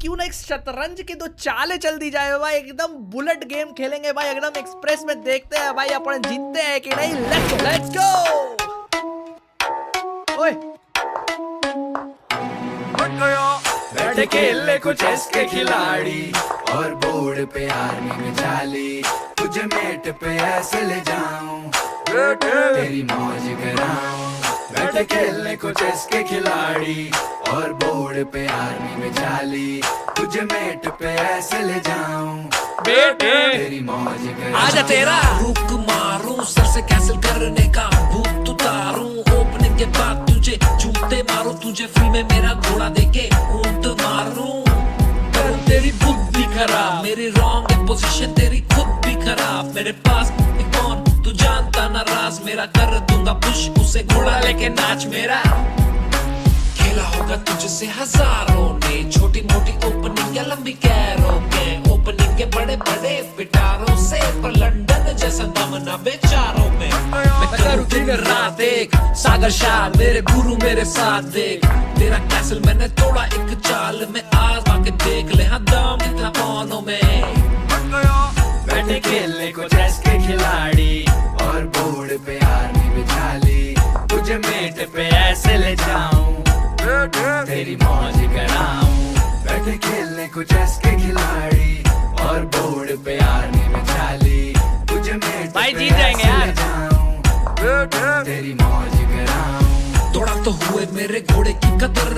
क्यों ना एक शतरंज की दो चालें चल दी जाए भाई, एकदम बुलेट गेम खेलेंगे भाई, एकदम एक्सप्रेस में देखते हैं भाई अपन जीतते हैं कि नहीं। Let's go. ओए बैठे खेलने को चेस के खिलाड़ी और बोर्ड पे आर्मी में जाली, तुझे मेट पे ऐसे ले जाऊं तेरी मौज कराऊं। बैठे खेलने को चेस के खिलाड़ी और बोर्ड पे आर्मी में जाली, तुझे मेट पे ऐसे ले जाऊं बेटे तेरी मौज कराऊं। आजा तेरा रुक मारूं सर से कैंसिल करने का भूत उतारूं, ओपनिंग के बाद तुझे जूते मारूं, तुझे फ्री में मेरा घोड़ा देके ऊंट मारूं। करूं तेरी बुद्धि खराब, मेरी रॉन्ग है पोजीशन तेरी खुद भी खराब। मेरे पास कौन तू जानता ना राज मेरा, कर दूंगा पुश उसे घोड़ा लेके नाच मेरा। खेला होगा तुझसे हजारों ने, छोटी मोटी ओपनिंग या लंबी कैरों के, ओपनिंग के बड़े बड़े पिटारों से, पर लंदन जैसा दम ना बेचारों में। मैं करूं दिन रात एक सागर शाल, मेरे गुरु मेरे साथ देख, तेरा कैसल मैंने तोड़ा एक चाल में, आजमा के देख ले हाँ दम कितना कौनों में। बैठे खेलने को चेस के खिलाड़ी और बोर्ड पे आर्मी में जाली, तुझे मेट पे ऐसे ले जाऊं तेरी मौज कराऊं। बैठे खेलने को चेस के खिलाड़ी और बोर्ड पे आर्मी में जाली, तुझे मेट भाई पे जीत जाएंगे ऐसे यार। ले जाऊं तेरी मौज कराऊं। दौड़ा तो हुए मेरे घोड़े की कदर,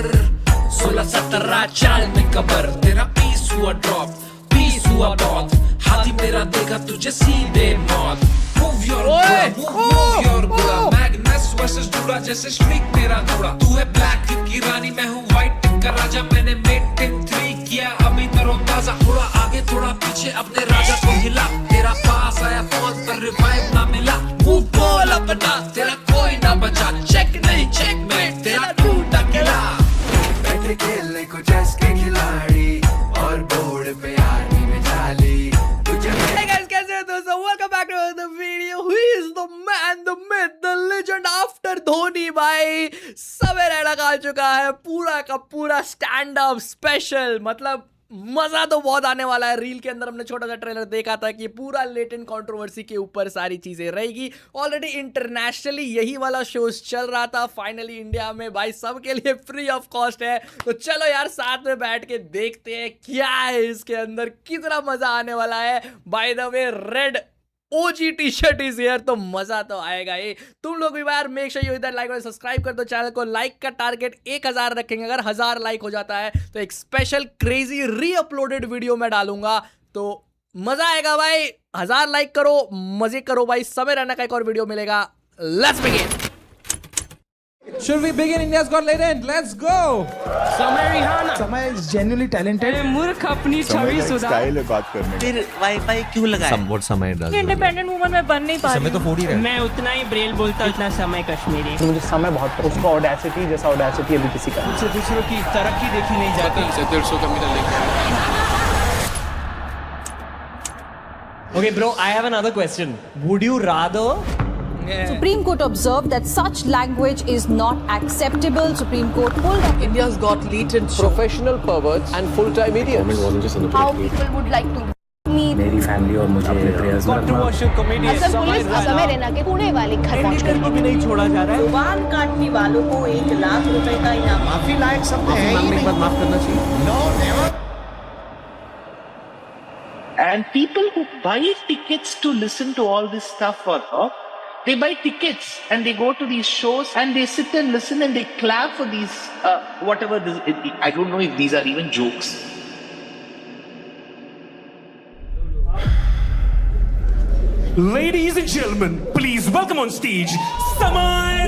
16-17 चाल में कबर, तेरा पीस हुआ ड्रॉप पीस हुआ बहुत, हाथी मेरा देगा तुझे सीधे मौत। मूव योर गुड़ा, मैग्नस वर्सेस डूरा जैसे स्ट्रीक मेरा घोड़ा, तू है ब्लैक की रानी मैं हूँ व्हाइट का राजा, मैंने मेट इन 3 किया अभी तरोताजा, थोड़ा आगे थोड़ा पीछे अपने राजा को हिला, तेरा पास आया फोन पर रिवाइव ना मिला, मूव बॉल अपना तेरा कोई ना बचा, चेक नहीं चेकमेट तेरा टूटा किला। बैठे खेलने को चेस के खिलाड़ी और बोर्ड पे आर्मी में जाली, तुझे Hey guys, कैसे हो दोस्तों? Welcome back to the video. Who is the man, the myth, the legend after Dhoni भाई? समय रहना खा चुका है, पूरा का पूरा स्टैंड अप स्पेशल, मतलब मजा तो बहुत आने वाला है। रील के अंदर हमने छोटा सा ट्रेलर देखा था कि पूरा लेटेंट कंट्रोवर्सी के ऊपर सारी चीजें रहेगी। ऑलरेडी इंटरनेशनली यही वाला शोज चल रहा था, फाइनली इंडिया में भाई सबके लिए फ्री ऑफ कॉस्ट है। तो चलो यार साथ में बैठ के देखते हैं क्या है इसके अंदर, कितना मजा आने वाला है। By the way red OG T shirt is here, तो मजा तो आएगा ही। तुम लोग भी यार मेक श्योर यू इधर लाइक और सब्सक्राइब कर दो चैनल को। लाइक का टारगेट 1000 रखेंगे, अगर 1000 लाइक हो जाता है तो एक स्पेशल क्रेजी री अपलोडेड वीडियो में डालूंगा, तो मजा आएगा भाई। 1000 लाइक करो, मजे करो भाई। समय रहना का एक और वीडियो मिलेगा। Let's begin. Should we begin? India's got legend. Let's go. समय रिहाना समय is genuinely talented. अरे मूर्ख अपनी छवि सुधार। स्टाइल है बात करने की। फिर वाईफाई क्यों लगाया? समवॉट समय डाल इंडिपेंडेंट वुमन में बन नहीं पा रही। समय तो 4 ही रहा। मैं उतना ही ब्रेल बोलता उतना समय कश्मीरी। मुझे समय बहुत उसका ऑडेसिटी जैसा ऑडेसिटी अभी किसी का नहीं। मुझसे दूसरों की तरक्की देखी नहीं जाती। Okay, bro, I have another question. Would you rather Supreme Court observed that such language is not acceptable. Supreme Court pulled up. India's got latent professional perverts and full-time idiots? How people would like to meet. मेरी family और मुझे अपने prayers में Controversial comedian. Assam police समय रहना के पुणे वाले घर पहुंच Editor को भी नहीं छोड़ा जा रहा है। जुबान काटने वालों को 1 लाख रुपए का इनाम। माफी लायक सब है ही एक बार नहीं। माफ करना चाहिए। And people who buy tickets to listen to all this stuff or talk, they buy tickets and they go to these shows and they sit and listen and they clap for these whatever this, I don't know if these are even jokes. Ladies and gentlemen, please welcome on stage Samay.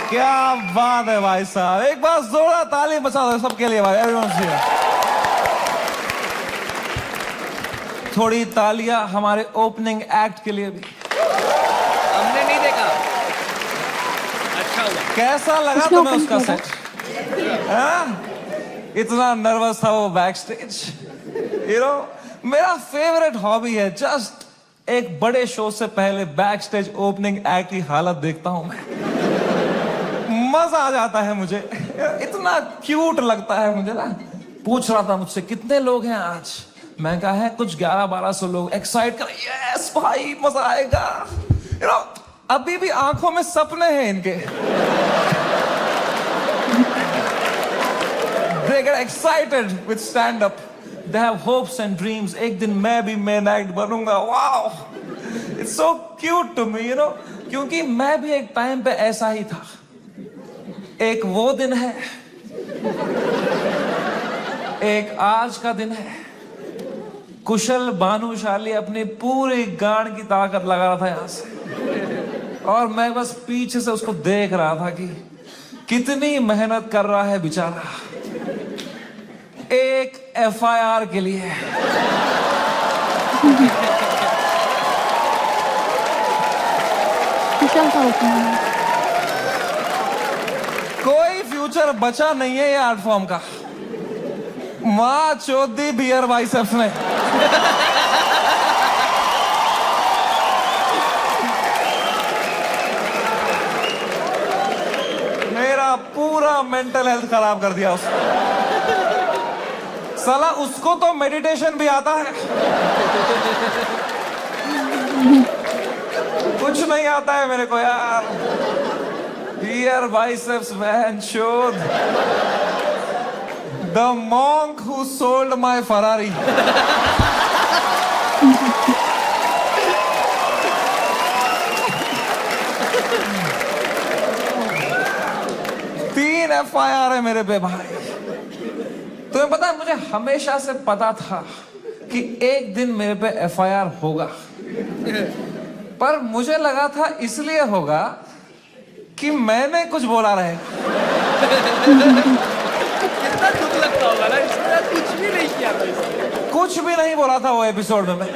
क्या बात है भाई साहब, एक बार जोरदार ताली बजा दो सबके लिए भाई। Everyone here. थोड़ी तालियां हमारे ओपनिंग एक्ट के लिए भी। हमने नहीं देखा, अच्छा हुआ। कैसा लगा तुम्हें उसका सेट? इतना नर्वस था वो बैक स्टेज। मेरा फेवरेट हॉबी है जस्ट एक बड़े शो से पहले बैक स्टेज ओपनिंग एक्ट की हालत देखता हूं मैं, मजा आ जाता है मुझे, इतना क्यूट लगता है मुझे ना। पूछ रहा था मुझसे कितने लोग हैं आज, मैं कहा है कुछ 1100-1200 लोग। एक्साइट कर, यस भाई मजा आएगा। अभी भी आंखों में सपने हैं इनके। They get excited with stand-up. They have hopes and dreams. एक दिन मैं भी main act बनूंगा। Wow, it's so cute to me, क्योंकि मैं भी एक टाइम पे ऐसा ही था। एक वो दिन है, एक आज का दिन है। कुशल भानुशाली अपनी पूरी गांड की ताकत लगा रहा था यहां से, और मैं बस पीछे से उसको देख रहा था कि कितनी मेहनत कर रहा है बेचारा एक FIR के लिए। कोई फ्यूचर बचा नहीं है ये आर्ट फॉर्म का। माँ चौधी बियर बाइसेप्स ने। मेरा पूरा मेंटल हेल्थ खराब कर दिया उसने। साला उसको तो मेडिटेशन भी आता है, कुछ नहीं आता है मेरे को यार। बियर बाइसेप्स मैन शोध। The monk who sold my Ferrari. तीन FIR है मेरे पे भाई। तुम्हें पता है, मुझे हमेशा से पता था कि एक दिन मेरे पे FIR होगा, पर मुझे लगा था इसलिए होगा कि मैंने कुछ बोला रहेगा। कितना दुख लगता होगा ना, इसने कुछ भी नहीं किया था इसने। कुछ भी नहीं बोला था वो एपिसोड में, मैं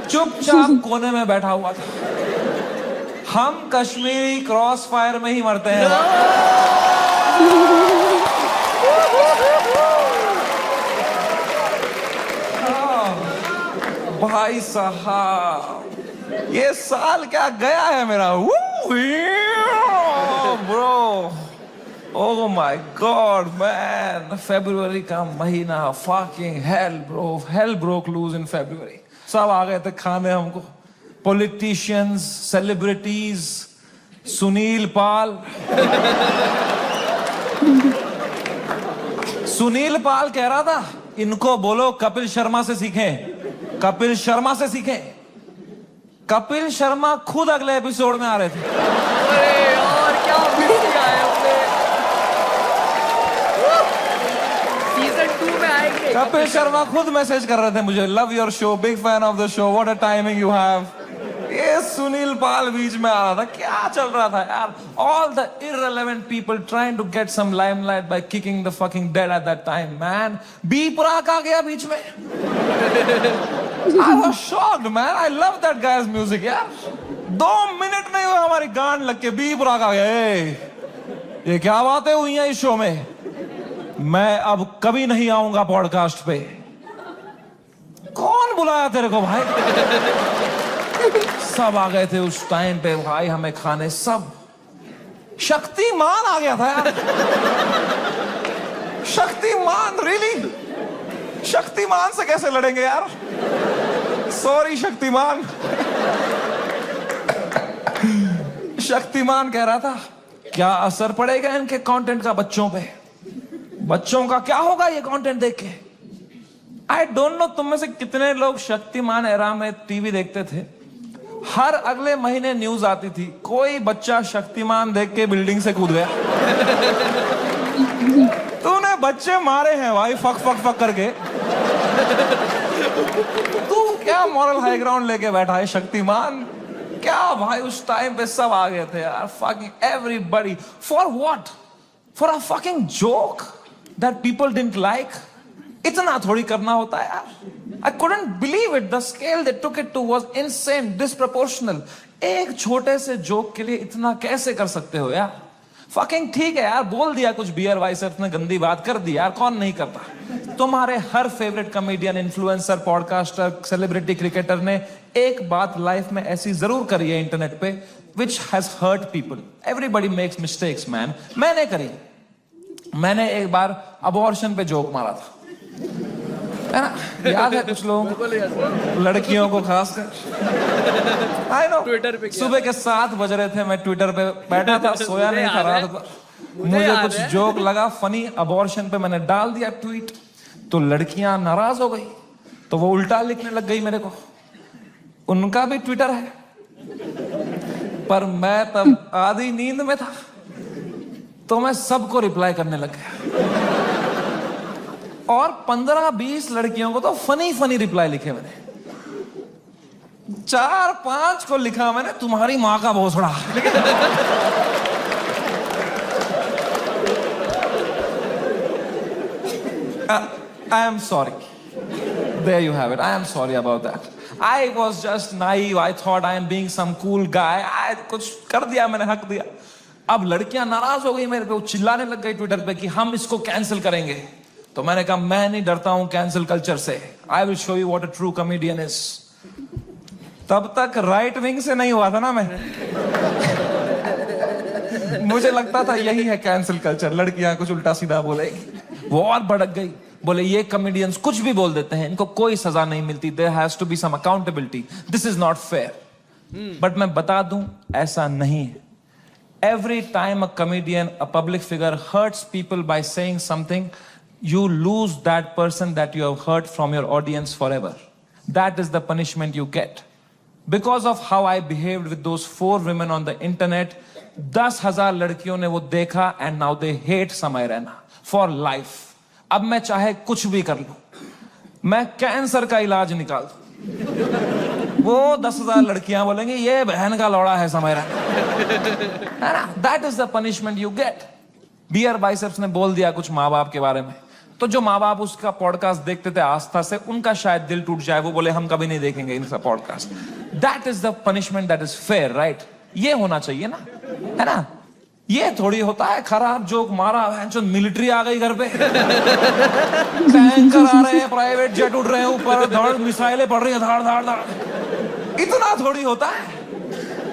चुपचाप कोने में बैठा हुआ था। हम कश्मीरी क्रॉस फायर में ही मरते हैं। भाई साहब, ये साल क्या गया है मेरा। Bro, oh my god man, फरवरी का महीना, fucking hell bro, hell broke loose in February. सब आ गए थे खाने हमको, पॉलिटिशियंस, सेलिब्रिटीज, सुनील पाल। सुनील पाल कह रहा था इनको बोलो कपिल शर्मा से सीखें, कपिल शर्मा से सीखें। कपिल शर्मा खुद अगले एपिसोड में आ रहे थे। अरे और क्या मिस किया है हमने। सीजन 2 में आएंगे। कपिल शर्मा खुद मैसेज कर रहे थे मुझे, love your show, big fan of the show, what a timing you have. ये सुनील पाल बीच में आ रहा था, क्या चल रहा था यार। All the irrelevant people trying to get some limelight by kicking the fucking dead at that time, man. B Praak आ गया बीच में। I was shocked, man. I love that guy's music, यार। 2 मिनट नहीं हुए हमारी गांड लग के बी प्राक आ गया। ये क्या बातें हुई हैं इस शो में। मैं अब कभी नहीं आऊंगा पॉडकास्ट पे। कौन बुलाया तेरे को भाई। सब आ गए थे उस टाइम पे भाई हमें खाने, सब। शक्तिमान आ गया था यार। शक्तिमान, रियली? शक्तिमान से कैसे लड़ेंगे यार। सॉरी शक्तिमान। शक्तिमान कह रहा था क्या असर पड़ेगा इनके कंटेंट का बच्चों पे, बच्चों का क्या होगा ये कंटेंट देख के। आई डोंट नो तुम में से कितने लोग शक्तिमान एरा में टीवी देखते थे। हर अगले महीने न्यूज आती थी कोई बच्चा शक्तिमान देख के बिल्डिंग से कूद गया। तूने बच्चे मारे हैं भाई फक फक फक करके। तू क्या मॉरल हाई ग्राउंड लेके बैठा है शक्तिमान। क्या भाई उस टाइम पे सब आ गए थे यार, fucking everybody. For what? For a fucking joke that people didn't like. इतना थोड़ी करना होता है यार। I couldn't believe it. The scale they took it to was insane, disproportional. एक छोटे से जोक के लिए इतना कैसे कर सकते हो यार? Fucking ठीक है यार, बोल दिया कुछ बियर बाइसेप्स ने गंदी बात कर दी यार, कौन नहीं करता? तुम्हारे हर favourite comedian, influencer, podcaster, celebrity, cricketer ने एक बात लाइफ में ऐसी जरूर करी है इंटरनेट पे, which has hurt people. Everybody makes mistakes, man. मैंने करी। मैंने एक बार अबॉर्शन पे जोक मारा था, है ना? याद है कुछ लोगों, लड़कियों को खासकर। आई नो, सुबह के 7 बज रहे थे, मैं ट्विटर पे बैठा था, सोया नहीं था रात भर। मुझे कुछ जोक लगा फनी अबॉर्शन पे, मैंने डाल दिया ट्वीट, तो लड़कियां नाराज हो गई, तो वो उल्टा लिखने लग गई मेरे को। उनका भी ट्विटर है, पर मैं तब आधी नींद में था, तो मैं सबको रिप्लाई करने लग गया, और 15-20 लड़कियों को तो फनी रिप्लाई लिखे मैंने। 4-5 को लिखा मैंने, तुम्हारी माँ का भोसड़ा। I am sorry. There you have it. I am sorry about that. I was just naive. I thought I am being some cool guy. I कुछ कर दिया मैंने, हक दिया। अब लड़कियां नाराज हो गई मेरे पे, वो चिल्लाने लग गई ट्विटर पे कि हम इसको कैंसिल करेंगे। तो मैंने कहा मैं नहीं डरता हूं कैंसिल कल्चर से। I will show you what a true comedian is. तब तक राइट विंग से नहीं हुआ था ना मैं। मुझे लगता था यही है कैंसिल कल्चर, लड़कियां कुछ उल्टा सीधा बोलेगी। वो और भड़क गई, बोले ये कॉमेडियंस कुछ भी बोल देते हैं, इनको कोई सजा नहीं मिलती, there has to be some accountability, this is not fair. But मैं बता दूं, ऐसा नहीं है। Every time a comedian, a public figure hurts people by saying something, you lose that person that you have hurt from your audience forever. That is the punishment you get. Because of how I behaved with those 4 women on the internet, 10,000 लड़कियों ने वो देखा and now they hate समय Raina for life. अब मैं चाहे कुछ भी कर लूं, मैं कैंसर का इलाज निकाल दूं, वो 10,000 लड़कियां बोलेंगे ये बहन का लौड़ा है समय रैना, है ना? That is the punishment you get. Beer biceps ने बोल दिया कुछ माँ बाप के बारे में, तो जो माँ बाप उसका पॉडकास्ट देखते थे आस्था से, उनका शायद दिल टूट जाए, वो बोले हम कभी नहीं देखेंगे इनका podcast. That is the punishment that is fair, right? ये होना चाहिए ना, है ना? ये थोड़ी होता है खराब जोक मारा, मिलिट्री आ गई घर पे, टैंकर आ रहे हैं, प्राइवेट जेट उड़ रहे हैं ऊपर, धड़ मिसाइलें पड़ रही हैं, धाड़ धाड़ धाड़, इतना थोड़ी होता है।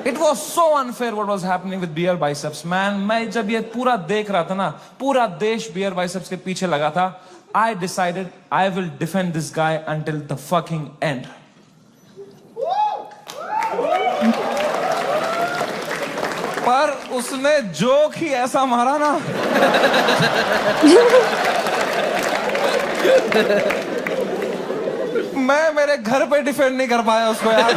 It was so unfair what was happening with beer biceps, man. मैं जब ये पूरा देख रहा था ना, पूरा देश beer biceps के पीछे लगा था, I decided I will defend this guy until the fucking end. पर उसने जोक ही ऐसा मारा ना, मैं मेरे घर पे डिफेंड नहीं कर पाया उसको यार।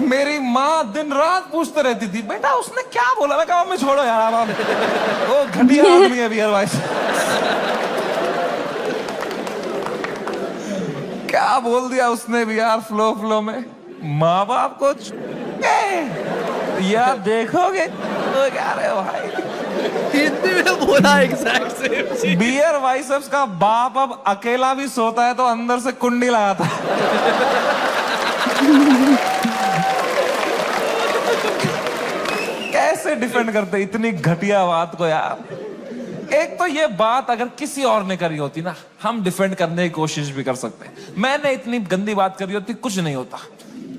मेरी माँ दिन रात पूछते रहती थी, बेटा उसने क्या बोला? मैं कहा मम्मी छोड़ो यार, आप वो घटिया आदमी है बियर भाई। क्या बोल दिया उसने भी यार, फ्लो में। माँ बाप को यार देखोगे तो क्या रहे भाई, हिंदी में बोला एग्जैक्ट सेम। बियर बाइसेप्स का बाप अब अकेला भी सोता है तो अंदर से कुंडी लगाता है। कैसे डिफेंड करते इतनी घटिया बात को यार? एक तो ये बात अगर किसी और ने करी होती ना, हम डिफेंड करने की कोशिश भी कर सकते। मैंने इतनी गंदी बात करी होती, कुछ नहीं होता।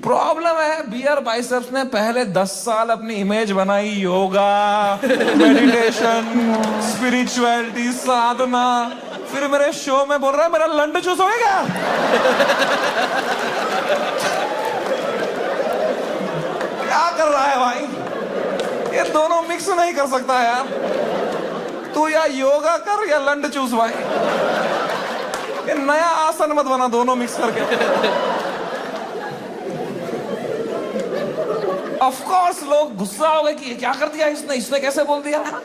प्रॉब्लम है बियर बाइसेप्स ने पहले 10 साल अपनी इमेज बनाई, योगा, मेडिटेशन, स्पिरिचुअलिटी, साधना, फिर मेरे शो में बोल रहा है मेरा लंड चूस हो गया। क्या कर रहा है भाई? ये दोनों मिक्स नहीं कर सकता यार। तू या योगा कर या लंड चूस भाई, ये नया आसन मत बना दोनों मिक्स करके। ऑफ कोर्स लोग गुस्सा हो गए कि ये क्या कर दिया इसने कैसे बोल दिया?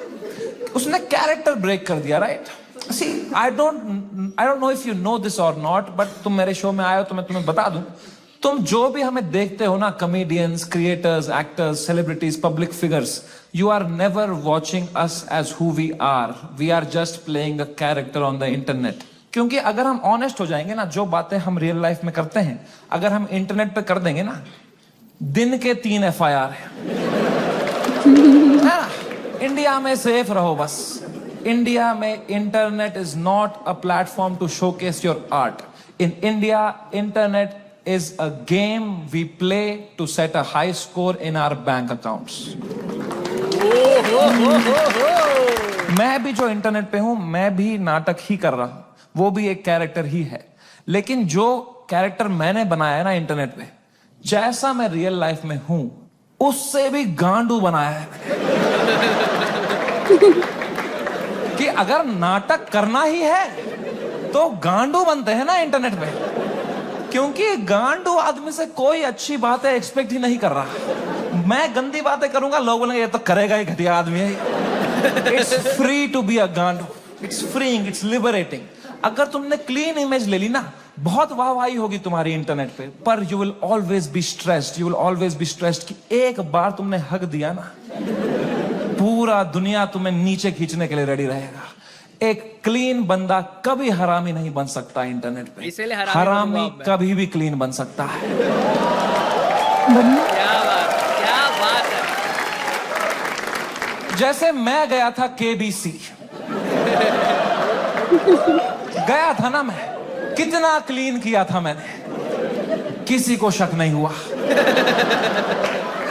उसने कैरेक्टर ब्रेक कर दिया, right? See I don't know if you know this और नॉट, बट तुम मेरे शो में आए हो तो मैं तुम्हें बता दूं, तुम जो भी हमें देखते हो ना, comedians, creators, actors, celebrities, public figures, You are never watching us as who we are. We are just playing a character on the internet. क्योंकि अगर हम ऑनेस्ट हो जाएंगे ना, जो बातें हम रियल लाइफ में करते हैं अगर हम इंटरनेट पे कर देंगे ना, दिन के 3 FIR है। इंडिया में सेफ रहो बस। इंडिया में internet is not a platform to showcase your art. In India internet is a game we play to set a high score in our bank accounts. मैं भी जो इंटरनेट पे हूं, मैं भी नाटक ही कर रहा हूं, वो भी एक कैरेक्टर ही है। लेकिन जो कैरेक्टर मैंने बनाया है ना इंटरनेट पे, जैसा मैं रियल लाइफ में हूं उससे भी गांडू बनाया है कि अगर नाटक करना ही है तो गांडू बनते हैं ना इंटरनेट पे, क्योंकि गांडू आदमी से कोई अच्छी बातें एक्सपेक्ट ही नहीं कर रहा। मैं गंदी बातें करूंगा, लोग बोलेंगे ये तो करेगा ही, घटिया आदमी है। It's free to be a गांडू, इट्स फ्रीइंग, इट्स लिबरेटिंग। अगर तुमने क्लीन इमेज ले ली ना, बहुत वाहवाही होगी तुम्हारी इंटरनेट पे, पर you will always be stressed, you will always be stressed कि एक बार तुमने हक दिया ना, पूरा दुनिया तुम्हें नीचे खींचने के लिए रेडी रहेगा। एक क्लीन बंदा कभी हरामी नहीं बन सकता इंटरनेट पे। इसीलिए हरामी कभी भी क्लीन बन सकता है। क्या बात है। जैसे मैं गया था KBC, गया था ना मैं, कितना क्लीन किया था मैंने, किसी को शक नहीं हुआ,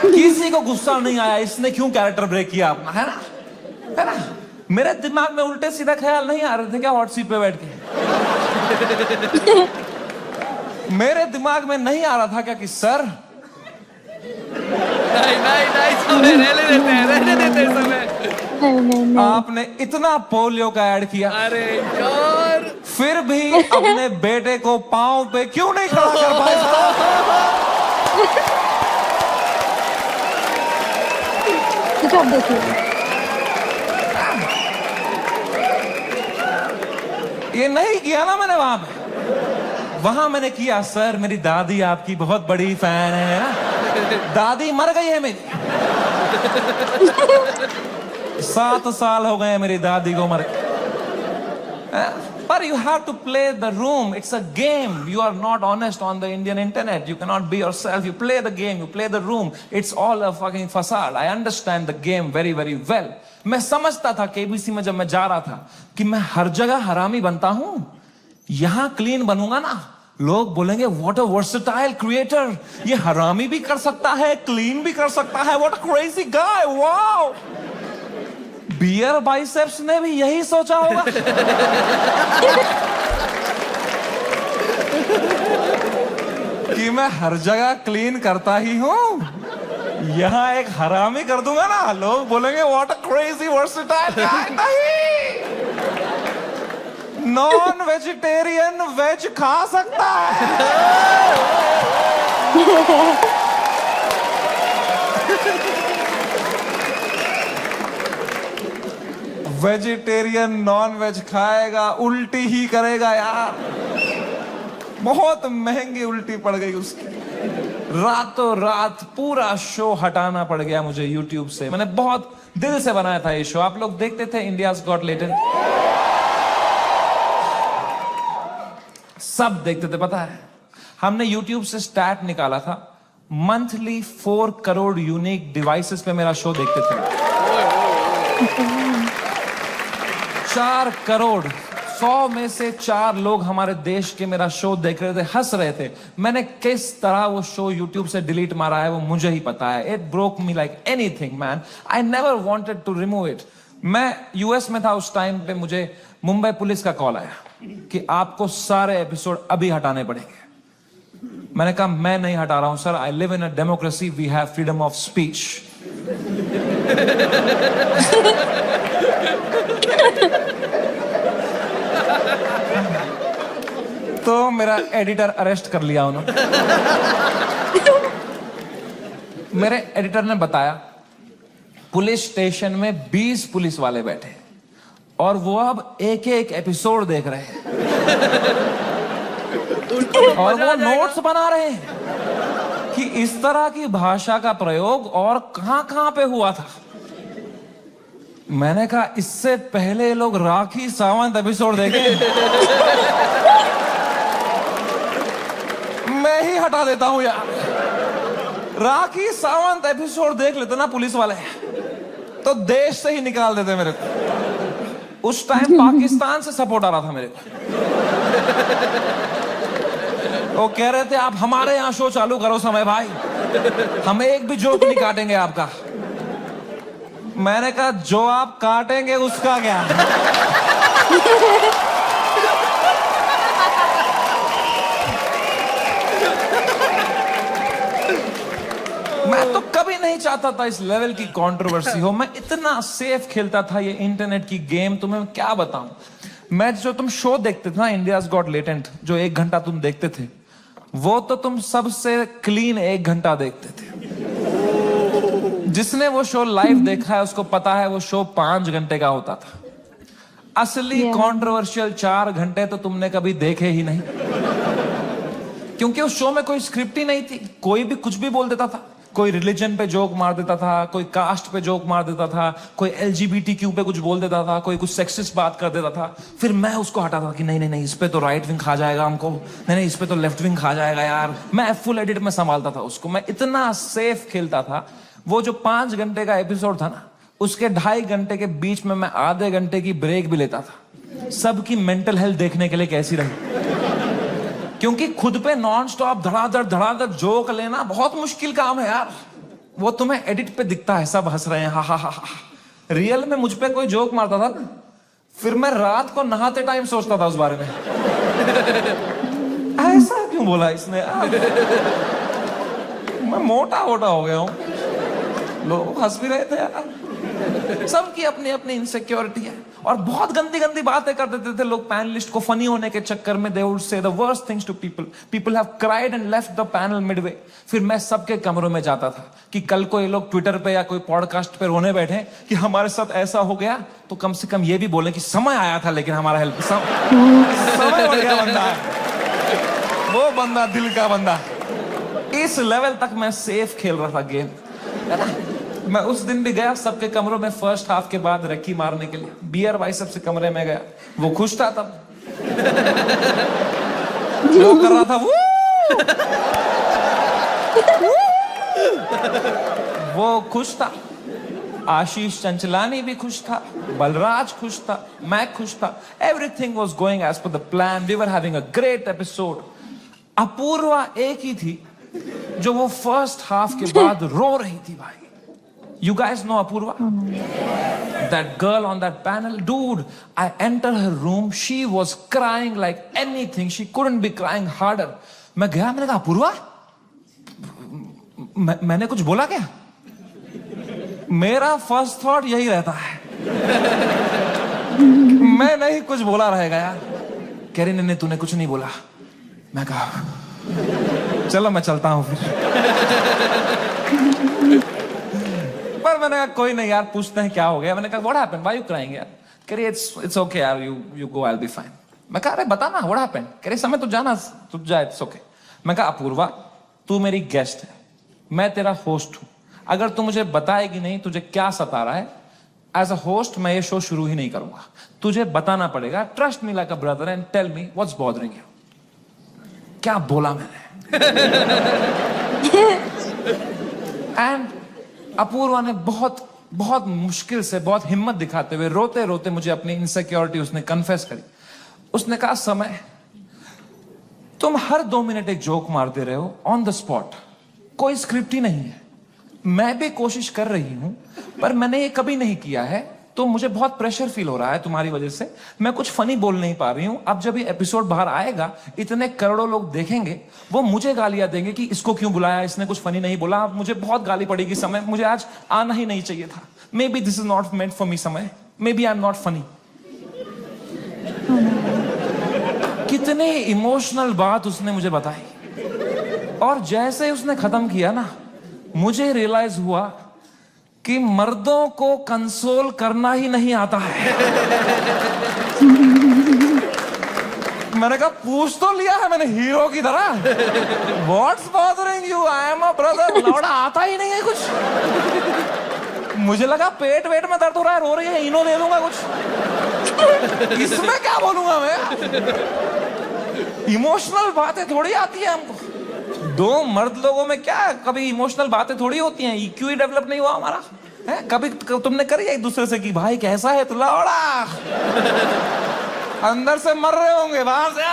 किसी को गुस्सा नहीं आया इसने क्यों कैरेक्टर ब्रेक किया अपना, है ना, है ना। मेरे दिमाग में उल्टे सीधा ख्याल नहीं आ रहे थे क्या हॉट सीट पे बैठ के? मेरे दिमाग में नहीं आ रहा था क्या कि सर नहीं समय रहने देते समय। आपने इतना पोलियो का ऐड किया, अरे यार, फिर भी अपने बेटे को पांव पे क्यों नहीं खड़ा कर पाए साहब? ये नहीं किया ना मैंने वहां पे। वहां मैंने किया, सर मेरी दादी आपकी बहुत बड़ी फैन है ना, दादी मर गई है मेरी, 7 साल हो गए मेरी दादी को मर। पर you have to play the room. It's a game. You are not honest on the Indian internet. You cannot be yourself. You play the game. You play the room. It's all a fucking facade. I understand the game very, very well. मैं समझता था KBC में जब मैं जा रहा था कि मैं हर जगह हरामी बनता हूं, यहां क्लीन बनूंगा ना, लोग बोलेंगे व्हाट अ वर्सेटाइल क्रिएटर, ये हरामी भी कर सकता है, क्लीन भी कर सकता है, what a crazy guy, wow. Beer biceps ने भी यही सोचा होगा। कि मैं हर जगह क्लीन करता ही हूं, यहां एक हरामी कर दूंगा ना, लोग बोलेंगे व्हाट अ क्रेजी वर्सेटाइल गाय। नहीं, नॉन वेजिटेरियन वेज खा सकता है। वेजिटेरियन नॉन वेज खाएगा, उल्टी ही करेगा यार। बहुत महंगी उल्टी पड़ गई उसकी, रातों रात पूरा शो हटाना पड़ गया मुझे YouTube से। मैंने बहुत दिल से बनाया था ये शो। आप लोग देखते थे इंडियाज गॉट टैलेंट? सब देखते थे, पता है। हमने YouTube से स्टैट निकाला था, मंथली 4 करोड़ यूनिक डिवाइसेस पे मेरा शो देखते थे। 4 करोड़, 100 में से 4 लोग हमारे देश के मेरा शो देख रहे थे, हंस रहे थे। मैंने किस तरह वो शो YouTube से डिलीट मारा है वो मुझे ही पता है। It broke me like anything man. I never wanted to remove it. मैं US में था उस टाइम पे, मुझे मुंबई पुलिस का कॉल आया कि आपको सारे एपिसोड अभी हटाने पड़ेंगे। मैंने कहा मैं नहीं हटा रहा हूं sir, I live in a democracy, we have freedom of speech. तो मेरा एडिटर अरेस्ट कर लिया उन्होंने। मेरे एडिटर ने बताया पुलिस स्टेशन में 20 पुलिस वाले बैठे और वो अब एक एक एपिसोड देख रहे हैं और वो नोट्स बना रहे हैं कि इस तरह की भाषा का प्रयोग और कहां कहां पे हुआ था। मैंने कहा इससे पहले लोग राखी सावंत एपिसोड देखे। मैं ही हटा देता हूं यार। राखी सावंत एपिसोड देख लेते ना पुलिस वाले तो देश से ही निकाल देते मेरे को। उस टाइम पाकिस्तान से सपोर्ट आ रहा था मेरे को। वो कह रहे थे आप हमारे यहां शो चालू करो समय भाई, हम एक भी जोक नहीं काटेंगे आपका। मैंने कहा जो आप काटेंगे उसका क्या। मैं तो कभी नहीं चाहता था इस लेवल की कंट्रोवर्सी हो। मैं इतना सेफ खेलता था ये इंटरनेट की गेम, तुम्हें क्या बताऊं। मैं जो तुम शो देखते थे ना, इंडियाज गॉट लेटेंट, जो 1 घंटा तुम देखते थे, वो तो तुम सबसे क्लीन 1 घंटा देखते थे। जिसने वो शो लाइव देखा है उसको पता है वो शो 5 घंटे का होता था। असली कंट्रोवर्शियल 4 घंटे तो तुमने कभी देखे ही नहीं, क्योंकि उस शो में कोई स्क्रिप्ट ही नहीं थी। कोई भी कुछ भी बोल देता था। कोई रिलीजन पे जोक मार देता था, कोई कास्ट पे जोक मार देता था, कोई LGBTQ पे कुछ बोल देता था, कोई कुछ सेक्सिस्ट बात कर देता था। फिर मैं उसको हटाता था कि नहीं नहीं नहीं, इस पे तो राइट विंग खा जाएगा हमको, नहीं नहीं इस पे तो लेफ्ट विंग खा जाएगा यार। मैं फुल एडिट में संभालता था उसको। मैं इतना सेफ खेलता था। वो जो 5 घंटे का एपिसोड था ना, उसके 2.5 घंटे के बीच में मैं आधे घंटे की ब्रेक भी लेता था, सबकी मेंटल हेल्थ देखने के लिए कैसी रही। क्योंकि खुद पे नॉन स्टॉप धड़ाधड़ जोक लेना बहुत मुश्किल काम है यार। वो तुम्हें एडिट पे दिखता है, सब हंस रहे हैं, हा हा हा हा। रियल में मुझ पे कोई जोक मारता था ना, फिर मैं रात को नहाते टाइम सोचता था उस बारे में। ऐसा क्यों बोला इसने यार? मैं मोटा हो गया हूं। लोग हंस भी रहे थे यार। सबकी अपनी अपनी इनसिक्योरिटी है। और बहुत गंदी गंदी बातें कर देते थे लोग पैनलिस्ट को फनी होने के चक्कर में। They would say the worst things to people. People have cried and left the panel midway. फिर मैं सबके कमरों में जाता था कि कल को ये लोग ट्विटर पे या कोई पॉडकास्ट पे रोने बैठे कि हमारे साथ ऐसा हो गया, तो कम से कम ये भी बोले कि समय आया था लेकिन हमारा हेल्प समय बढ़ गया बंदा है। वो बंदा दिल का बंदा। इस लेवल तक मैं सेफ खेल रहा था गेम, है ना। मैं उस दिन भी गया सबके कमरों में फर्स्ट हाफ के बाद रक्की मारने के लिए। बियर भाई सबसे कमरे में गया, वो खुश था तब। जो कर रहा था वो खुश था। आशीष चंचलानी भी खुश था, बलराज खुश था, मैं खुश था। Everything was going as per the plan. We were having a great episode. Apoorva एक ही थी जो वो फर्स्ट हाफ के बाद रो रही थी भाई। You guys know Apurva? That girl on that panel? Dude, I entered her room. She was crying like anything. She couldn't be crying harder. मैं गया, मैंने कहा अपूर्वा, मैंने कुछ बोला क्या? मेरा फर्स्ट थॉट यही रहता है, मैं नहीं कुछ बोला रहेगा यार। कह रही नहीं तूने कुछ नहीं बोला। मैं कहा चलो मैं चलता हूं फिर। पर मैंने कहा कोई नहीं यार, पूछते हैं क्या हो गया। मैंने कहा what happened, why you crying यार? कह रही इट्स ओके यार, you go, I will be fine. मैं कहा अरे बता ना व्हाट हैपेंड। कह रही समय तू जाना, तू जा, इट्स ओके। मैं कहा अपूर्वा तू मेरी गेस्ट है, मैं तेरा होस्ट हूं। अगर तू मुझे बताएगी नहीं तुझे क्या सता रहा है, एज अ होस्ट मैं ये शो शुरू ही नहीं करूंगा। तुझे बताना पड़ेगा। Trust me like a brother and tell me what's bothering you. क्या बोला मैंने? एंड अपूर्वा ने बहुत बहुत मुश्किल से, बहुत हिम्मत दिखाते हुए, रोते रोते मुझे अपनी इनसिक्योरिटी उसने कन्फेस करी। उसने कहा समय तुम हर 2 मिनट एक जोक मारते रहे हो ऑन द स्पॉट, कोई स्क्रिप्ट ही नहीं है। मैं भी कोशिश कर रही हूं पर मैंने ये कभी नहीं किया है, तो मुझे बहुत प्रेशर फील हो रहा है तुम्हारी वजह से। मैं कुछ फनी बोल नहीं पा रही हूं। अब जब ये एपिसोड बाहर आएगा इतने करोड़ों लोग देखेंगे, वो मुझे गालियां देंगे कि इसको क्यों बुलाया, इसने कुछ फनी नहीं बोला। मुझे बहुत गाली पड़ेगी समय, मुझे आज आना ही नहीं चाहिए था। Maybe this is not meant for me समय, maybe I am not funny. कितने इमोशनल बात उसने मुझे बताई। और जैसे उसने खत्म किया ना, मुझे रियलाइज हुआ कि मर्दों को कंसोल करना ही नहीं आता है। मैंने कहा पूछ तो लिया है मैंने हीरो की तरह, what's bothering you, I am a brother. लौड़ा आता ही नहीं है कुछ। मुझे लगा पेट वेट में दर्द हो रहा है, रो रही है, इनो दे दूंगा कुछ। इसमें क्या बोलूंगा मैं? इमोशनल बातें थोड़ी आती है हमको। दो मर्द लोगों में क्या कभी इमोशनल बातें थोड़ी होती हैं? EQ ही डेवलप नहीं हुआ हमारा है? कभी तुमने करी एक दूसरे से कि भाई कैसा है तू? लौड़ा अंदर से मर रहे होंगे, बाहर से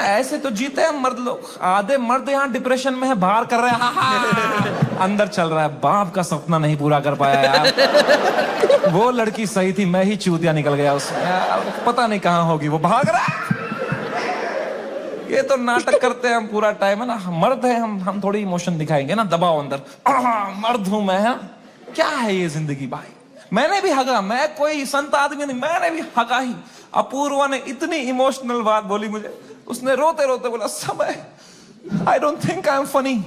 ऐसे तो जीते हैं मर्द लोग। आधे मर्द यहाँ डिप्रेशन में है, बाहर कर रहे हैं, अंदर चल रहा है बाप का सपना नहीं पूरा कर पाया यार। वो लड़की सही थी, मैं ही चूतिया निकल गया उसमें यार। पता नहीं कहाँ होगी, वो भाग रहा है। ये तो नाटक करते हैं हम पूरा टाइम, है ना। मर्द है हम थोड़ी इमोशन दिखाएंगे ना, दबाओ अंदर। मर्द हूं मैं, है क्या है ये जिंदगी भाई? मैंने भी हगा, मैं कोई संत आदमी नहीं, मैंने भी हगा ही। अपूर्वा ने इतनी इमोशनल बात बोली मुझे, उसने रोते रोते बोला समय आई don't think I am funny.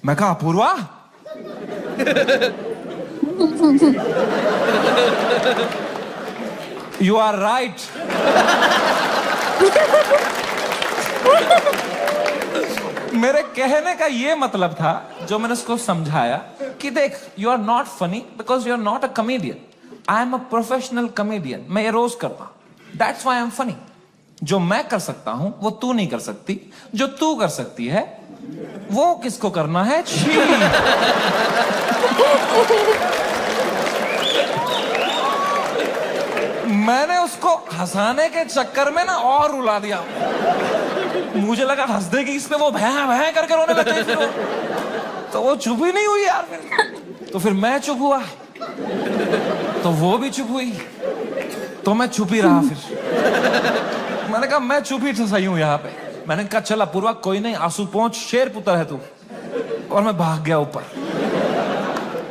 मैं कहा अपूर्वा यू आर राइट। मेरे कहने का ये मतलब था, जो मैंने उसको समझाया कि देख, you are not funny because you are not a comedian. I am a professional comedian. मैं ये रोज करता हूं, that's why I am funny. जो मैं कर सकता हूं वो तू नहीं कर सकती, जो तू कर सकती है वो किसको करना है? छी। मैंने उसको हंसाने के चक्कर में ना और रुला दिया। मुझे लगा हंस देगी इस पे, वो भैं भैं करके रोने लग गई। फिर तो वो चुप ही नहीं हुई यार। तो फिर मैं चुप हुआ, तो वो भी चुप हुई, तो मैं चुप ही रहा। फिर मैंने कहा मैं चुप ही सही हूं यहाँ पे। मैंने कहा चल अपूर्वा कोई नहीं, आंसू पहुंच, शेर पुत्र है तू। और मैं भाग गया ऊपर।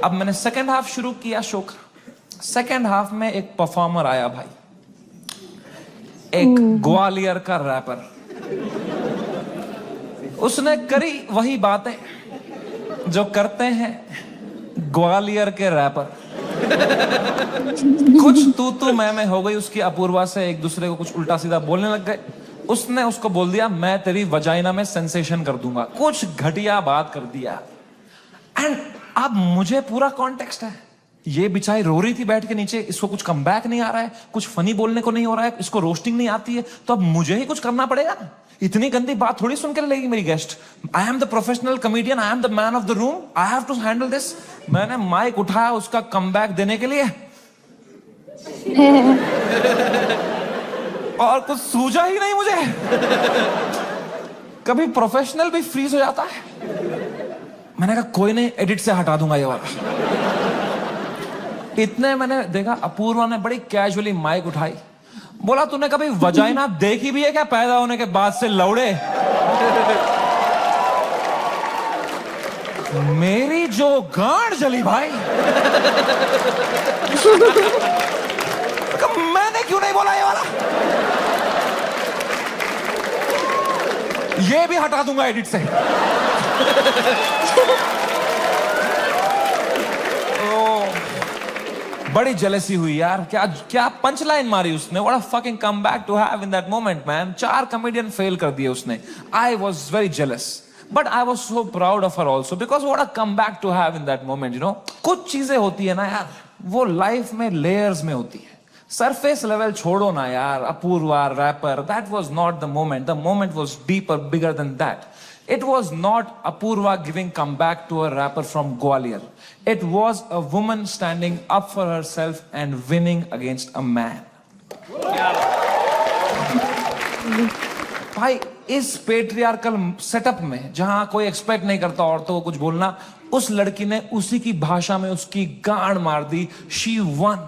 अब मैंने सेकेंड हाफ शुरू किया शो का। सेकेंड हाफ में एक परफॉर्मर आया भाई, एक ग्वालियर का रैपर। उसने करी वही बातें जो करते हैं ग्वालियर के रैपर। कुछ तू मैं हो गई उसकी अपूर्वा से, एक दूसरे को कुछ उल्टा सीधा बोलने लग गए। उसने उसको बोल दिया मैं तेरी वजाइना में सेंसेशन कर दूंगा, कुछ घटिया बात कर दिया। एंड अब मुझे पूरा कॉन्टेक्स्ट है, ये बेचारी रो रही थी बैठ के नीचे, इसको कुछ कमबैक नहीं आ रहा है, कुछ फनी बोलने को नहीं हो रहा है, इसको रोस्टिंग नहीं आती है, तो अब मुझे ही कुछ करना पड़ेगा ना। इतनी गंदी बात थोड़ी सुन के लेगी मेरी guest. I am the professional comedian, I am the man of the room, I have to handle this. मैंने माइक उठाया उसका कमबैक देने के लिए, और कुछ सूझा ही नहीं मुझे। कभी प्रोफेशनल भी फ्रीज हो जाता है। मैंने कहा कोई नहीं, एडिट से हटा दूंगा ये वाला। इतने मैंने देखा अपूर्वा ने बड़ी कैजुअली माइक उठाई, बोला तूने कभी वजाइना देखी भी है क्या पैदा होने के बाद से लौड़े? मेरी जो गांड जली भाई। मैंने क्यों नहीं बोला ये वाला? ये भी हटा दूंगा एडिट से। बड़ी जेलसी हुई यार। क्या पंच लाइन मारी उसने। What a fucking comeback to have in that moment man. 4 comedian fail कर दिए उसने। I was very jealous, but I was so proud of her also, because what a comeback to have in that moment. You know, कुछ चीजें होती है ना यार, वो लाइफ में लेयर्स में होती है। सरफेस लेवल छोड़ो ना यार। Apoorva rapper, that was not the moment. The moment was deeper, bigger than that. It was not Apurva giving comeback to a rapper from Gwalior. It was a woman standing up for herself and winning against a man. भाई इस patriarchal setup में जहां कोई expect नहीं करता औरतों को कुछ बोलना, उस लड़की ने उसी की भाषा में उसकी गांड मार दी. She won.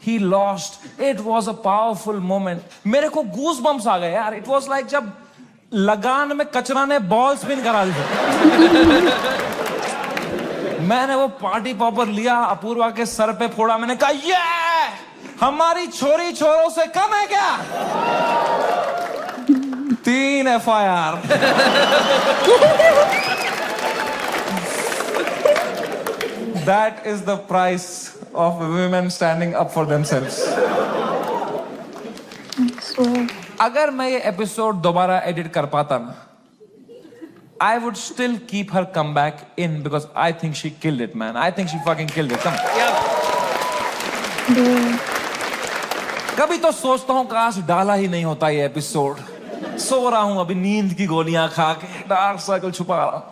He lost. It was a powerful moment. मेरे को गूज बम्स आ गए यार. It was like जब लगान में कचरा ने बॉल स्पिन करा दी. मैंने वो पार्टी पॉपर लिया, अपूर्वा के सर पे फोड़ा. मैंने कहा ये हमारी छोरी छोरों से कम है क्या? 3 FIR. That is the price of women standing up for themselves. अगर मैं ये एपिसोड दोबारा एडिट कर पाता ना, I would still keep her comeback in because I think she killed it, man. I think she fucking killed it. Come. कभी तो सोचता हूँ काश डाला ही नहीं होता ये एपिसोड. सो रहा हूँ अभी नींद की गोलियां खा के, डार्क सर्कल छुपा रहा हूँ.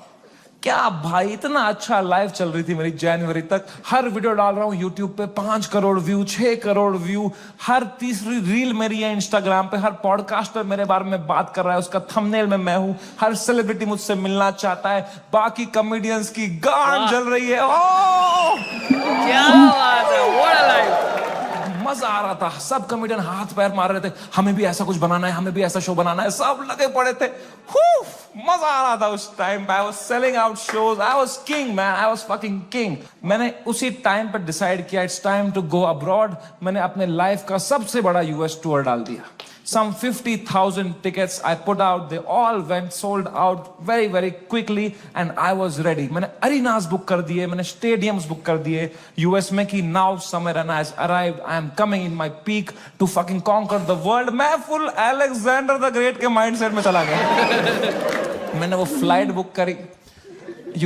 क्या भाई, इतना अच्छा लाइव चल रही थी मेरी जनवरी तक. हर वीडियो डाल रहा हूँ यूट्यूब पे, 5 करोड़ व्यू, 6 करोड़ व्यू. हर तीसरी रील मेरी है इंस्टाग्राम पे. हर पॉडकास्टर मेरे बारे में बात कर रहा है, उसका थंबनेल में मैं हूँ. हर सेलिब्रिटी मुझसे मिलना चाहता है. बाकी कॉमेडियंस की गांड जल रही है. ओह क्या बात है, what a life. मजा आ रहा था. सब कॉमेडियन हाथ पैर मार रहे थे, हमें भी ऐसा कुछ बनाना है, हमें भी ऐसा शो बनाना है. सब लगे पड़े थे. मजा आ रहा था उस टाइम पे. I was selling out shows. I was king man. I was fucking king. मैंने उसी टाइम पे डिसाइड किया it's time to go abroad. मैंने अपने लाइफ का सबसे बड़ा यूएस टूर डाल दिया. Some 50,000 tickets I put out. They all went sold out very, very quickly, and I was ready. मैंने arenas book कर दिए, मैंने stadiums book कर दिए US में कि now summer and has arrived. I am coming in my peak to fucking conquer the world. मैं full Alexander the Great के mindset में चला गया. मैंने वो flight book करी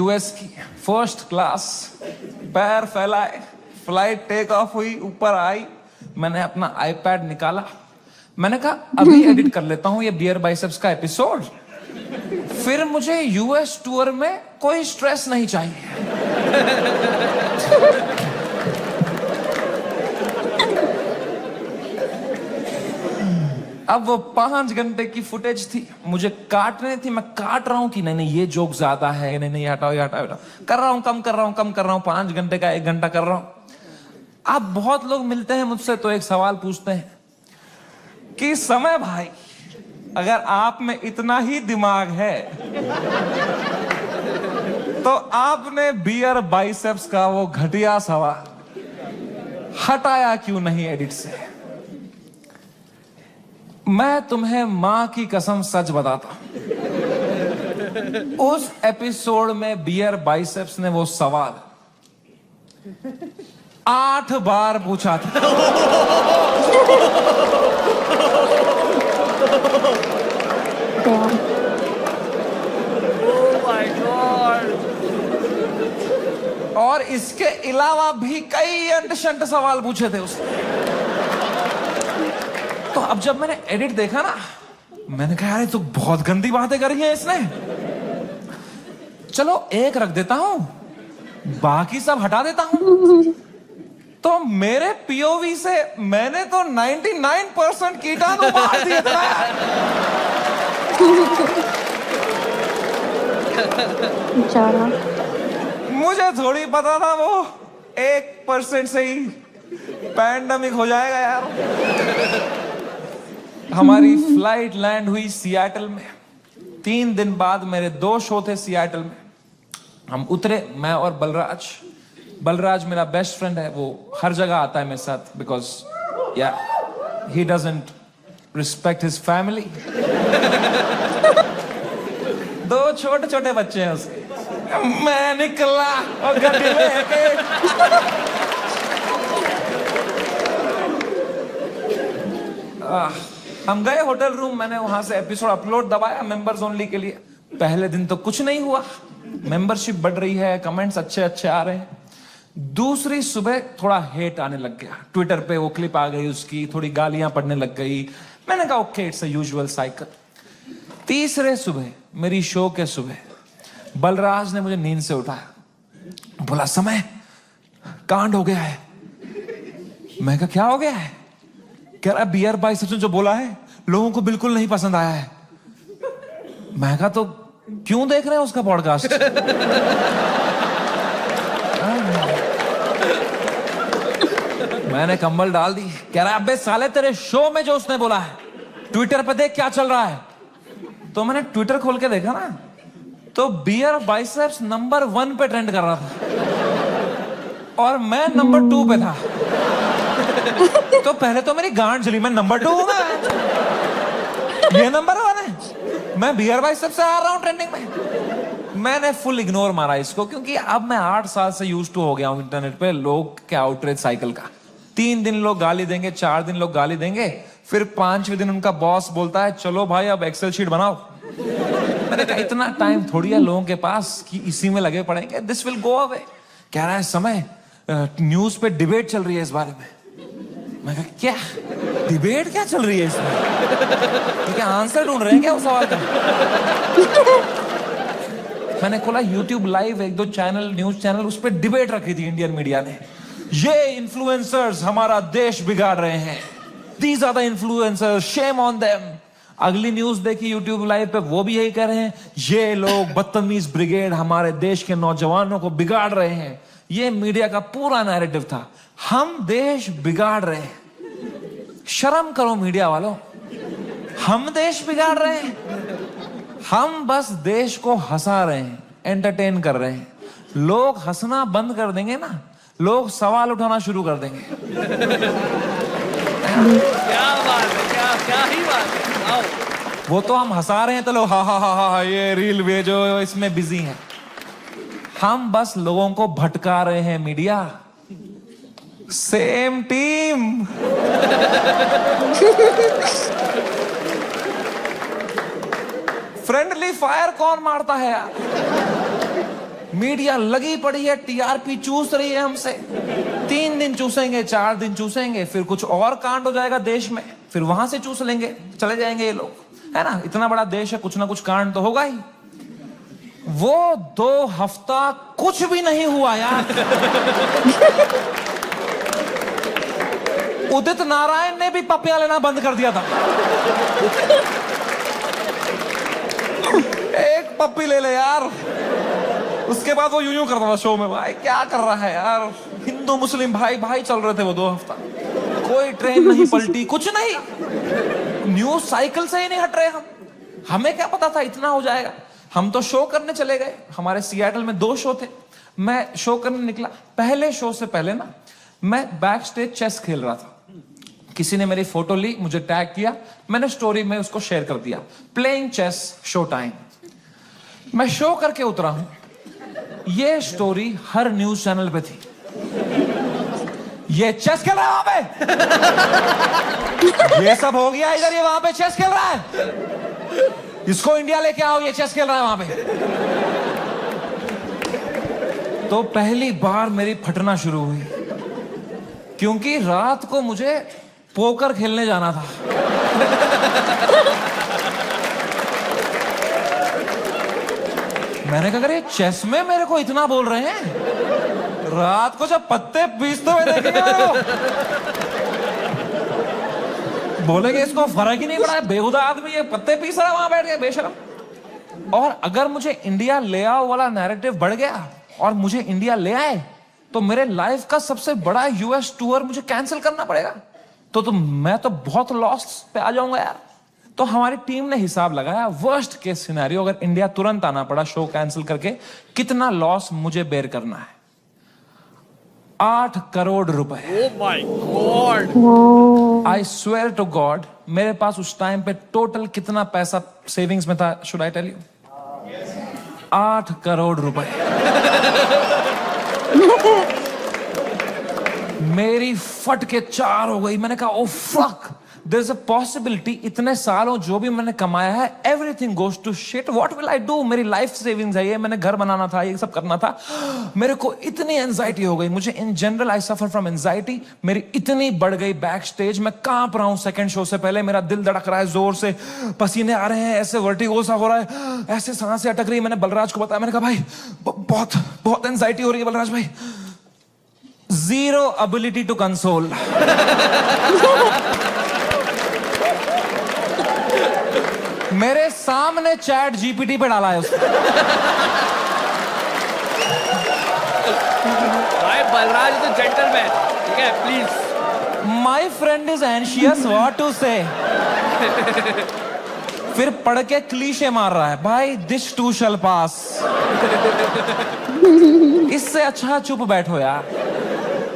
US की, first class, पैर फैलाए, flight take off हुई, ऊपर आई. मैंने अपना iPad निकाला. मैंने कहा अभी एडिट कर लेता हूं ये बियर बाइसेप्स का एपिसोड, फिर मुझे यूएस टूर में कोई स्ट्रेस नहीं चाहिए. अब वो 5 घंटे की फुटेज थी, मुझे काटने थी. मैं काट रहा हूं कि नहीं ये जोक ज्यादा है, नहीं हटाओ ये हटाओ. कर रहा हूं, कम कर रहा हूं. 5 घंटे का 1 घंटा कर रहा हूं. अब बहुत लोग मिलते हैं मुझसे तो एक सवाल पूछते हैं कि समय भाई, अगर आप में इतना ही दिमाग है तो आपने बियर बाइसेप्स का वो घटिया सवाल हटाया क्यों नहीं एडिट से. मैं तुम्हें मां की कसम सच बताता हूं, उस एपिसोड में बियर बाइसेप्स ने वो सवाल 8 बार पूछा था. Oh my God. और इसके अलावा भी कई अंट-शंट सवाल पूछे थे उसने. तो अब जब मैंने एडिट देखा ना, मैंने कहा यार ये तो बहुत गंदी बातें करी हैं इसने. चलो एक रख देता हूं, बाकी सब हटा देता हूं. तो मेरे पीओवी से मैंने तो 99% कीटाणु मार दिए थे. मुझे थोड़ी पता था वो 1% से ही पैंडेमिक हो जाएगा यार. हमारी फ्लाइट लैंड हुई सियाटल में. 3 दिन बाद मेरे 2 शो थे सियाटल में. हम उतरे, मैं और बलराज मेरा बेस्ट फ्रेंड है. वो हर जगह आता है मेरे साथ बिकॉज या he doesn't respect his family. 2 छोटे छोटे बच्चे हैं उसके. मैं निकला और गड्ढे लेके हम गए होटल रूम. मैंने वहां से एपिसोड अपलोड दबाया मेंबर्स ओनली के लिए. पहले दिन तो कुछ नहीं हुआ, मेंबरशिप बढ़ रही है, कमेंट्स अच्छे आ रहे हैं. दूसरी सुबह थोड़ा हेट आने लग गया. ट्विटर पे वो क्लिप आ गई उसकी, थोड़ी गालियां पड़ने लग गई. मैंने कहा okay it's a usual cycle. तीसरे सुबह, मेरी शो के सुबह, बलराज ने मुझे नींद से उठाया. बोला समय कांड हो गया है. मैं कहा क्या हो गया है. कह रहा बियर बाइसेप्स ने जो बोला है लोगों को बिल्कुल नहीं पसंद आया है. मैं कहा तो क्यों देख रहे हैं उसका पॉडकास्ट. मैंने कंबल डाल दी. कह रहा अबे साले तेरे शो में जो उसने बोला है ट्विटर पे देख क्या चल रहा है. तो मैंने ट्विटर खोल के देखा ना, तो बियर बाइसेप्स नंबर 1 पे ट्रेंड कर रहा था और मैं नंबर 2 पे था. तो पहले तो मेरी गांड जली. मैं नंबर 2 हूं, ये नंबर 1 है. मैं बियर बाइसेप्स से आ रहा हूं ट्रेंडिंग में. मैंने फुल इग्नोर मारा इसको, क्योंकि अब मैं 8 साल से यूज्ड टू हो गया हूं इंटरनेट पे लोग के आउटरीच साइकिल का. 3 दिन लोग गाली देंगे, 4 दिन लोग गाली देंगे, फिर 5वें दिन उनका बॉस बोलता है चलो भाई अब एक्सेल शीट बनाओ. मैंने कहा इतना टाइम थोड़ी है लोगों के पास कि इसी में लगे पड़ेंगे, दिस विल गो अवे। कह रहा है समय न्यूज पे डिबेट चल रही है इस बारे में। मैं कहा क्या डिबेट क्या चल रही है इसमें, क्या आंसर ढूंढ रहे हैं क्या उस सवाल का? मैंने खोला YouTube लाइव, एक दो चैनल, न्यूज चैनल, उस पर डिबेट रखी थी इंडियन मीडिया ने। ये इन्फ्लुएंसर्स हमारा देश बिगाड़ रहे हैं, these are the influencers, shame on them. अगली न्यूज देखी YouTube लाइव पे, वो भी यही कह रहे हैं, ये लोग बदतमीज ब्रिगेड हमारे देश के नौजवानों को बिगाड़ रहे हैं। ये मीडिया का पूरा नैरेटिव था, हम देश बिगाड़ रहे हैं। शर्म करो मीडिया वालों, हम देश बिगाड़ रहे हैं? हम बस देश को हंसा रहे हैं, एंटरटेन कर रहे हैं। लोग हंसना बंद कर देंगे ना, लोग सवाल उठाना शुरू कर देंगे। क्या बात है, क्या ही बात है। आओ। वो तो हम हंसा रहे हैं तो लोग हा ये रील भेजो, इसमें बिजी हैं। हम बस लोगों को भटका रहे हैं media. Same team. Friendly fire कौन मारता है यार? मीडिया लगी पड़ी है, टीआरपी चूस रही है हमसे। 3 दिन चूसेंगे, 4 दिन चूसेंगे, फिर कुछ और कांड हो जाएगा देश में, फिर वहां से चूस लेंगे, चले जाएंगे ये लोग, है ना? इतना बड़ा देश है, कुछ ना कुछ कांड तो होगा ही। वो 2 हफ्ता कुछ भी नहीं हुआ यार। उदित नारायण ने भी पपिया लेना बंद कर दिया था। एक पप्पी ले ले यार। उसके बाद वो यूं करता था शो में, भाई क्या कर रहा है यार? हिंदू मुस्लिम भाई भाई चल रहे थे वो 2 हफ्ता, कोई ट्रेन नहीं पलटी, कुछ नहीं। न्यूज साइकिल से ही नहीं हट रहे हम। हमें क्या पता था इतना हो जाएगा? हम तो शो करने चले गए। हमारे सियाटल में 2 शो थे, मैं शो करने निकला। पहले शो से पहले ना मैं बैक स्टेज चेस खेल रहा था। किसी ने मेरी फोटो ली, मुझे टैग किया, मैंने स्टोरी में उसको शेयर कर दिया, प्लेइंग चेस शो टाइम। मैं शो करके उतरा हूं, ये स्टोरी हर न्यूज चैनल पे थी। ये चेस खेल रहा है वहां पे, ये सब हो गया इधर, ये वहां पे चेस खेल रहा है, इसको इंडिया लेके आओ, ये चेस खेल रहा है वहां पे। तो पहली बार मेरी फटना शुरू हुई, क्योंकि रात को मुझे पोकर खेलने जाना था। मैंने कहा अगर ये चेस में मेरे को इतना बोल रहे हैं, रात को जब पत्ते पीसते हुए देखेंगे मेरे को, बोलेंगे इसको फर्क ही नहीं पड़ा है, बेहुदा आदमी ये पत्ते पीस रहा है वहां बैठ के, बेशरम। और अगर मुझे इंडिया ले आओ वाला नैरेटिव बढ़ गया और मुझे इंडिया ले आए, तो मेरे लाइफ का सबसे बड़ा यूएस टूर मुझे कैंसिल करना पड़ेगा। तो मैं तो बहुत लॉस पे आ जाऊंगा यार। तो हमारी टीम ने हिसाब लगाया, वर्स्ट केस सिनेरियो अगर इंडिया तुरंत आना पड़ा शो कैंसिल करके, कितना लॉस मुझे बेयर करना है? 8 करोड़ रुपए। Oh my God. I swear to God, मेरे पास उस टाइम पे टोटल कितना पैसा सेविंग्स में था, should I tell you? 8 crore रुपए। मेरी फट के 4 हो गई। मैंने कहा oh fuck, there is a possibility इतने सालों जो भी मैंने कमाया है, everything goes to shit, what will I do? मेरी लाइफ सेविंग्स है ये, मैंने घर बनाना था, ये सब करना था। मेरे को इतनी एंजाइटी हो गई, मुझे in general I suffer from anxiety. मेरी इतनी बढ़ गई बैक स्टेज, मैं कांप रहा हूं सेकंड शो से पहले, मेरा दिल धड़क रहा है जोर से, पसीने आ रहे हैं, ऐसे वर्टिगो सा हो रहा है, ऐसे सांसें अटक रही है। मैंने बलराज को बताया, मैंने कहा भाई बहुत बहुत एंजाइटी हो रही है बलराज भाई। Zero ability to console. मेरे सामने चैट जीपीटी पे डाला है उसने। भाई बलराज तो जेंटलमैन, ठीक है, please. My friend is anxious what to say. फिर पढ़ के क्लीशे मार रहा है, भाई दिस टू शैल पास। इससे अच्छा चुप बैठो यार,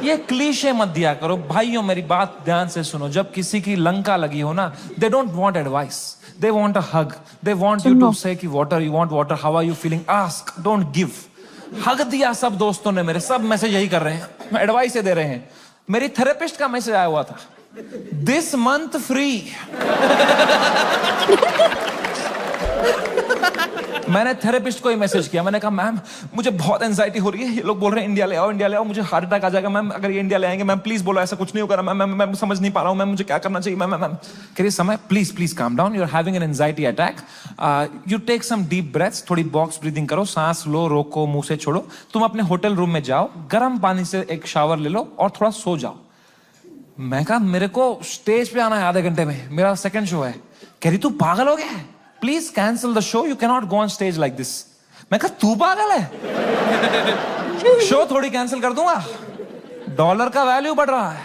ये क्लीशे मत दिया करो। भाइयों मेरी बात ध्यान से सुनो, जब किसी की लंका लगी हो ना, they don't want advice, they want a hug, they want you to say कि water, you want water, how are you feeling, ask, don't give. Hug दिया सब दोस्तों ने मेरे, सब मैसेज यही कर रहे हैं, एडवाइस दे रहे हैं। मेरी थेरेपिस्ट का मैसेज आया हुआ था, दिस मंथ फ्री। मैंने थेरेपिस्ट को ही मैसेज किया, मैंने कहा मैम मुझे बहुत एंजाइटी हो रही है, ये लोग बोल रहे हैं इंडिया ले आओ, मुझे हार्ट अटैक आ जाएगा मैम अगर ये इंडिया ले आएंगे, मैम प्लीज बोलो ऐसा कुछ नहीं होगा मैम, मैं समझ नहीं पा रहा हूँ मैम, मुझे क्या करना चाहिए मैम। कह रही Samay please calm down, you are having an anxiety attack, you take some deep breaths, थोड़ी बॉक्स ब्रीदिंग करो, सांस लो, रोको, मुंह से छोड़ो, तुम अपने होटल रूम में जाओ, गर्म पानी से एक शावर ले लो और थोड़ा सो जाओ। मैं कहा मेरे को स्टेज पे आना है आधे घंटे में, मेरा सेकंड शो है। कह रही तू पागल हो गया है, please cancel the show, you cannot go on stage like this. मैं कहा तू पागल है, शो थोड़ी कैंसिल कर दूंगा, डॉलर का वैल्यू बढ़ रहा है।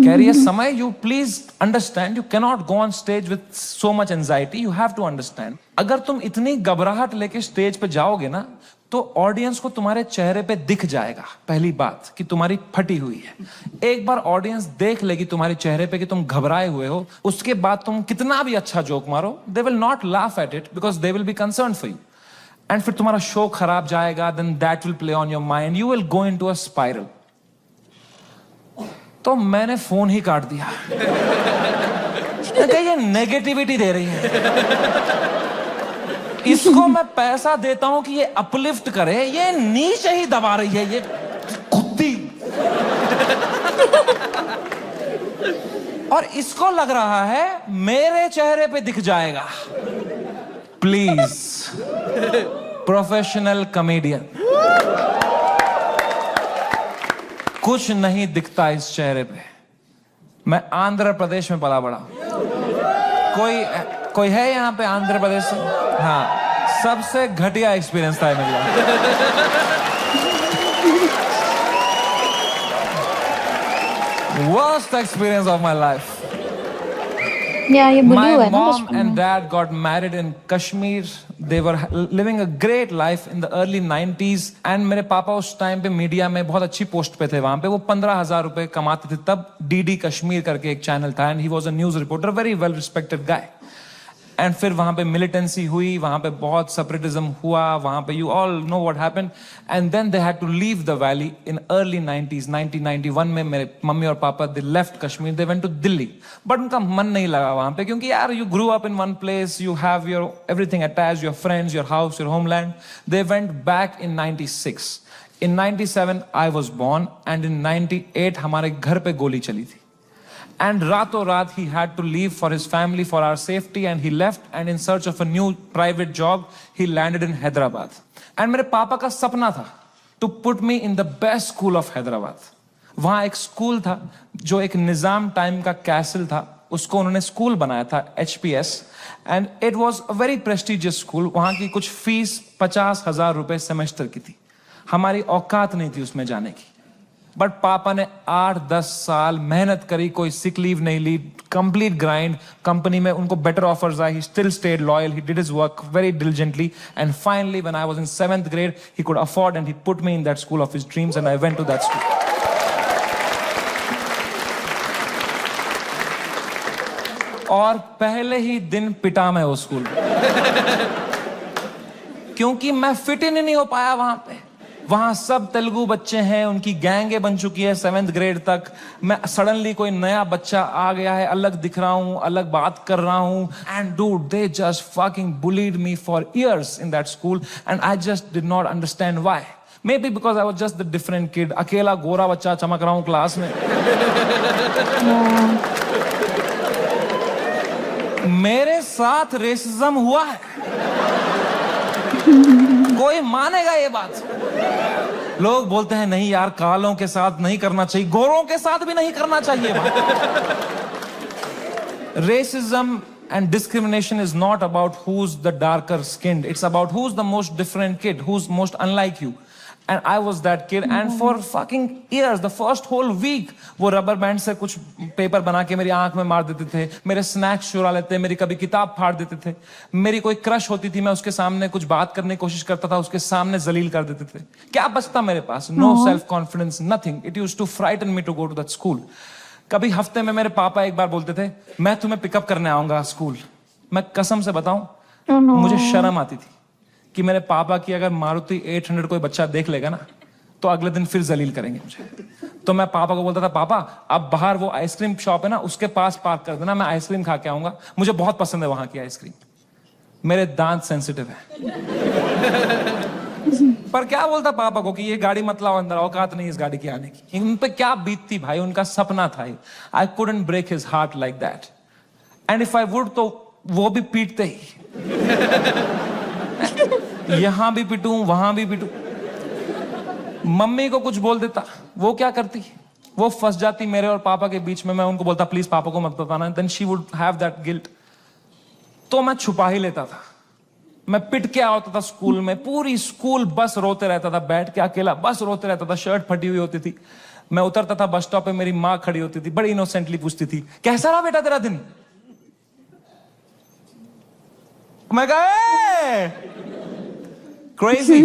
कह रही है Samay you please understand, you cannot go on stage with so much anxiety, you have to understand. अगर तुम इतनी घबराहट लेके स्टेज पे जाओगे ना तो ऑडियंस को तुम्हारे चेहरे पे दिख जाएगा पहली बात कि तुम्हारी फटी हुई है। एक बार ऑडियंस देख लेगी तुम्हारे चेहरे पे कि तुम घबराए हुए हो, उसके बाद तुम कितना भी अच्छा जोक मारो, they will not laugh at it because they will be concern for you, and फिर तुम्हारा शो खराब जाएगा, then that will play on your mind, you will go into a spiral. तो मैंने फोन ही काट दिया। ये नेगेटिविटी दे रही है, इसको मैं पैसा देता हूं कि ये अपलिफ्ट करे, ये नीचे ही दबा रही है, ये कुत्ती। और इसको लग रहा है मेरे चेहरे पे दिख जाएगा। प्लीज प्रोफेशनल कॉमेडियन, कुछ नहीं दिखता इस चेहरे पे। मैं आंध्र प्रदेश में पला बड़ा, कोई है यहाँ पे आंध्र प्रदेश से? हाँ, सबसे घटिया एक्सपीरियंस था मेरा। Worst experience of my life. Yeah, ये बुद्धू है My ना mom बचपन में। and dad got married in Kashmir. They were living a great life in the early 90s. And मेरे पापा उस टाइम पे मीडिया में बहुत अच्छी पोस्ट पे थे वहां पे, वो 15,000 रुपए कमाते थे तब। DD कश्मीर करके एक चैनल था, and he was a news reporter, very well respected guy. And फिर वहां पे मिलिटेंसी हुई, वहां पे बहुत सेपरेटिज्म हुआ, वहां पे you all know what happened, and then they had to leave the valley in early 90s। 1991 में मेरे मम्मी और पापा they left Kashmir, they went to Delhi, but उनका मन नहीं लगा वहां पे, क्योंकि यार you grew up in one place, you have your everything attached, your friends, your house, your homeland. They went back in 96। In 97 I was born, and in 98 हमारे घर पे गोली चली थी। And rato raat he had to leave for his family, for our safety, and he left, and in search of a new private job, he landed in Hyderabad. And मेरे पापा का सपना था to put me in the best school of Hyderabad. वहाँ एक school था जो एक निजाम टाइम का कैसल था, उसको उन्होंने स्कूल बनाया था, HPS, and it was a very prestigious school. वहाँ की कुछ फीस 50,000 रुपए सेमेस्टर की थी, हमारी औकात नहीं थी उसमें जाने की। बट पापा ने 8-10 साल मेहनत करी, कोई सिक लीव नहीं ली, कंप्लीट ग्राइंड। कंपनी में उनको बेटर ऑफर्स आए, he still stayed loyal, he did his work very diligently, and finally when I was in 7th grade he could afford and he put me in that school of his dreams, and I went to that school. और पहले ही दिन पिटा मैं वो school क्योंकि मैं fit in नहीं हो पाया वहां पे। वहां सब तेलुगु बच्चे हैं, उनकी गैंगे बन चुकी है 7th grade तक। मैं सडनली कोई नया बच्चा आ गया है, अलग दिख रहा हूं, अलग बात कर रहा हूं, and dude they just fucking bullied me for years in that school, and I just did not understand why. May be because I was just the different kid, अकेला गोरा बच्चा चमक रहा हूं क्लास में। मेरे साथ रेसिज्म हुआ है, कोई मानेगा ये बात? लोग बोलते हैं नहीं यार, कालों के साथ नहीं करना चाहिए, गोरों के साथ भी नहीं करना चाहिए। Racism and discrimination is not about who's the darker skinned, it's about who's the most different kid, who's most unlike you. And I was that kid, and for fucking years, the first whole week, वो rubber band से कुछ paper बना के मेरी आंख में मार देते थे, मेरे स्नैक्स चुरा लेते, मेरी कभी किताब फाड़ देते थे, मेरी कोई क्रश होती थी, मैं उसके सामने कुछ बात करने की कोशिश करता था, उसके सामने जलील कर देते थे। क्या बचता मेरे पास? No self confidence, nothing. It used to frighten me to go to that school. कभी हफ्ते में मेरे पापा एक बार बोलते थे मैं तुम्हें पिकअप करने आऊंगा स्कूल। मैं कसम से बताऊं, मुझे शर्म आती थी कि मेरे पापा की अगर मारुति 800 कोई बच्चा देख लेगा ना तो अगले दिन फिर जलील करेंगे मुझे। तो मैं पापा को बोलता था, पापा अब बाहर वो आइसक्रीम शॉप है ना, उसके पास पार्क कर देना, मैं आइसक्रीम खा के आऊंगा, मुझे बहुत पसंद है वहां की आइसक्रीम, मेरे दांत सेंसिटिव है। पर क्या बोलता पापा को कि ये गाड़ी मत लाओ अंदर, औकात नहीं इस गाड़ी की आने की। इन पे क्या बीतती भाई, उनका सपना था। I couldn't break his heart like that, and if I would तो वो भी पीटते ही। यहां भी पिटूं, वहां भी पिटूं। मम्मी को कुछ बोल देता, वो क्या करती, वो फंस जाती मेरे और पापा के बीच में। मैं उनको बोलता प्लीज पापा को मत बताना, then she would have that guilt. तो मैं छुपा ही लेता था। मैं पिट के आता था स्कूल में, पूरी स्कूल बस रोते रहता था, बैठ के अकेला बस रोते रहता था, शर्ट फटी हुई होती थी। मैं उतरता था बस स्टॉप पे, मेरी माँ खड़ी होती थी, बड़ी इनोसेंटली पूछती थी, कैसा रहा बेटा तेरा दिन? मैं कहा क्रेजी।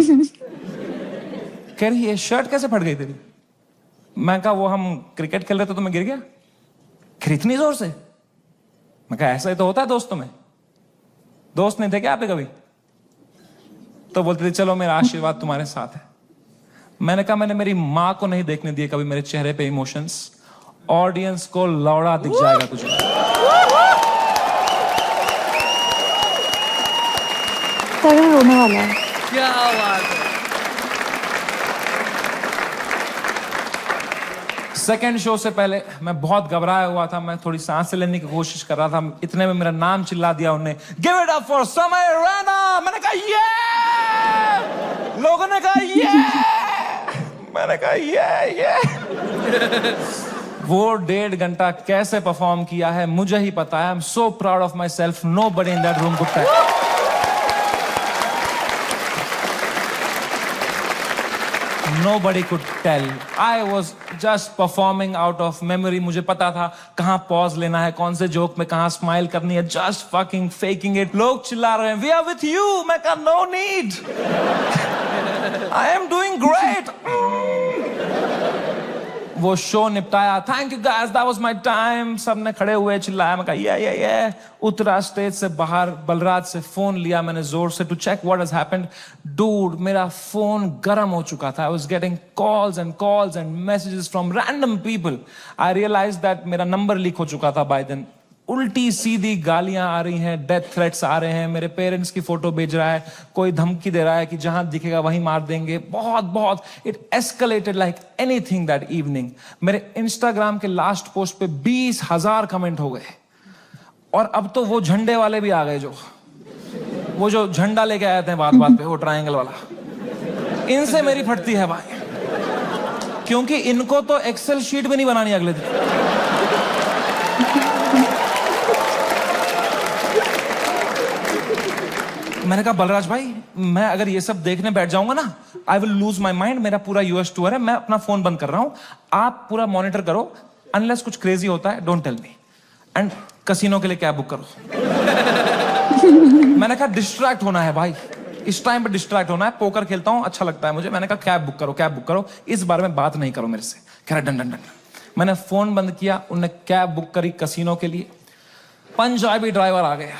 कह रही ये शर्ट कैसे फट गई तेरी? मैं कहा वो हम क्रिकेट खेल रहे थे तो मैं गिर गया। फिर इतनी जोर से? मैं कहा ऐसा ही तो होता है दोस्तों में, दोस्त नहीं थे क्या आपके कभी? तो बोलते थे चलो मेरा आशीर्वाद तुम्हारे साथ है। मैंने कहा मैंने मेरी मां को नहीं देखने दिए कभी मेरे चेहरे पे इमोशंस, ऑडियंस को लौड़ा दिख जाएगा तुझे। रोने वाला है। क्या बात है। सेकेंड शो से पहले मैं बहुत घबराया हुआ था, मैं थोड़ी सांस लेने की कोशिश कर रहा था, इतने में मेरा नाम चिल्ला दिया उन्होंने, गिव इट अप फॉर समय रैना। मैंने कहा ये, लोगों ने कहा ये, मैंने कहा ये। वो 1.5 घंटा कैसे परफॉर्म किया है मुझे ही पता है। I am so proud of myself, nobody in that room could tell. Nobody could tell. I was just performing out of memory. मुझे पता था कहाँ पॉज लेना है, कौन से जोक में कहाँ स्माइल करनी है, just fucking faking it. लोग चिल्ला रहे हैं, we are with you. मैं कहा no need. I am doing great. वो शो निपटाया, thank you guys, that was my time. सबने खड़े हुए चिल्लाया, मैं कहा ये। उतरा स्टेज से बाहर, बलराज से फोन लिया मैंने जोर से to check what has happened. Dude मेरा फोन गर्म हो चुका था। I was getting calls and messages from random people. I realise that मेरा नंबर लीक हो चुका था बाय देन। उल्टी सीधी गालियां आ रही हैं, डेथ थ्रेट्स आ रहे हैं, मेरे पेरेंट्स की फोटो भेज रहा है, कोई धमकी दे रहा है कि जहां दिखेगा वहीं मार देंगे। बहुत it escalated like anything that evening. मेरे इंस्टाग्राम के लास्ट पोस्ट पे 20,000 कमेंट हो गए, और अब तो वो झंडे वाले भी आ गए, वो जो झंडा लेके आए थे बात पे, वो ट्रायंगल वाला। इनसे मेरी फटती है भाई, क्योंकि इनको तो एक्सेल शीट भी नहीं बनानी अगले दिन। मैंने कहा बलराज भाई, मैं अगर ये सब देखने बैठ जाऊंगा ना, I will lose my mind. मेरा पूरा यूएस टूर है, मैं अपना फोन बंद कर रहा हूं, आप पूरा मॉनिटर करो, अनलेस कुछ क्रेजी होता है don't tell me, and casino के लिए कैब बुक करो। मैंने कहा डिस्ट्रैक्ट होना है भाई, इस टाइम पे डिस्ट्रैक्ट होना है, पोकर खेलता हूं अच्छा लगता है मुझे। मैंने कहा कैब बुक करो, इस बारे में बात नहीं करो मेरे से। कह रहा डन। मैंने फोन बंद किया, उन्होंने कैब बुक करी कसिनो के लिए। पंजाबी ड्राइवर आ गया,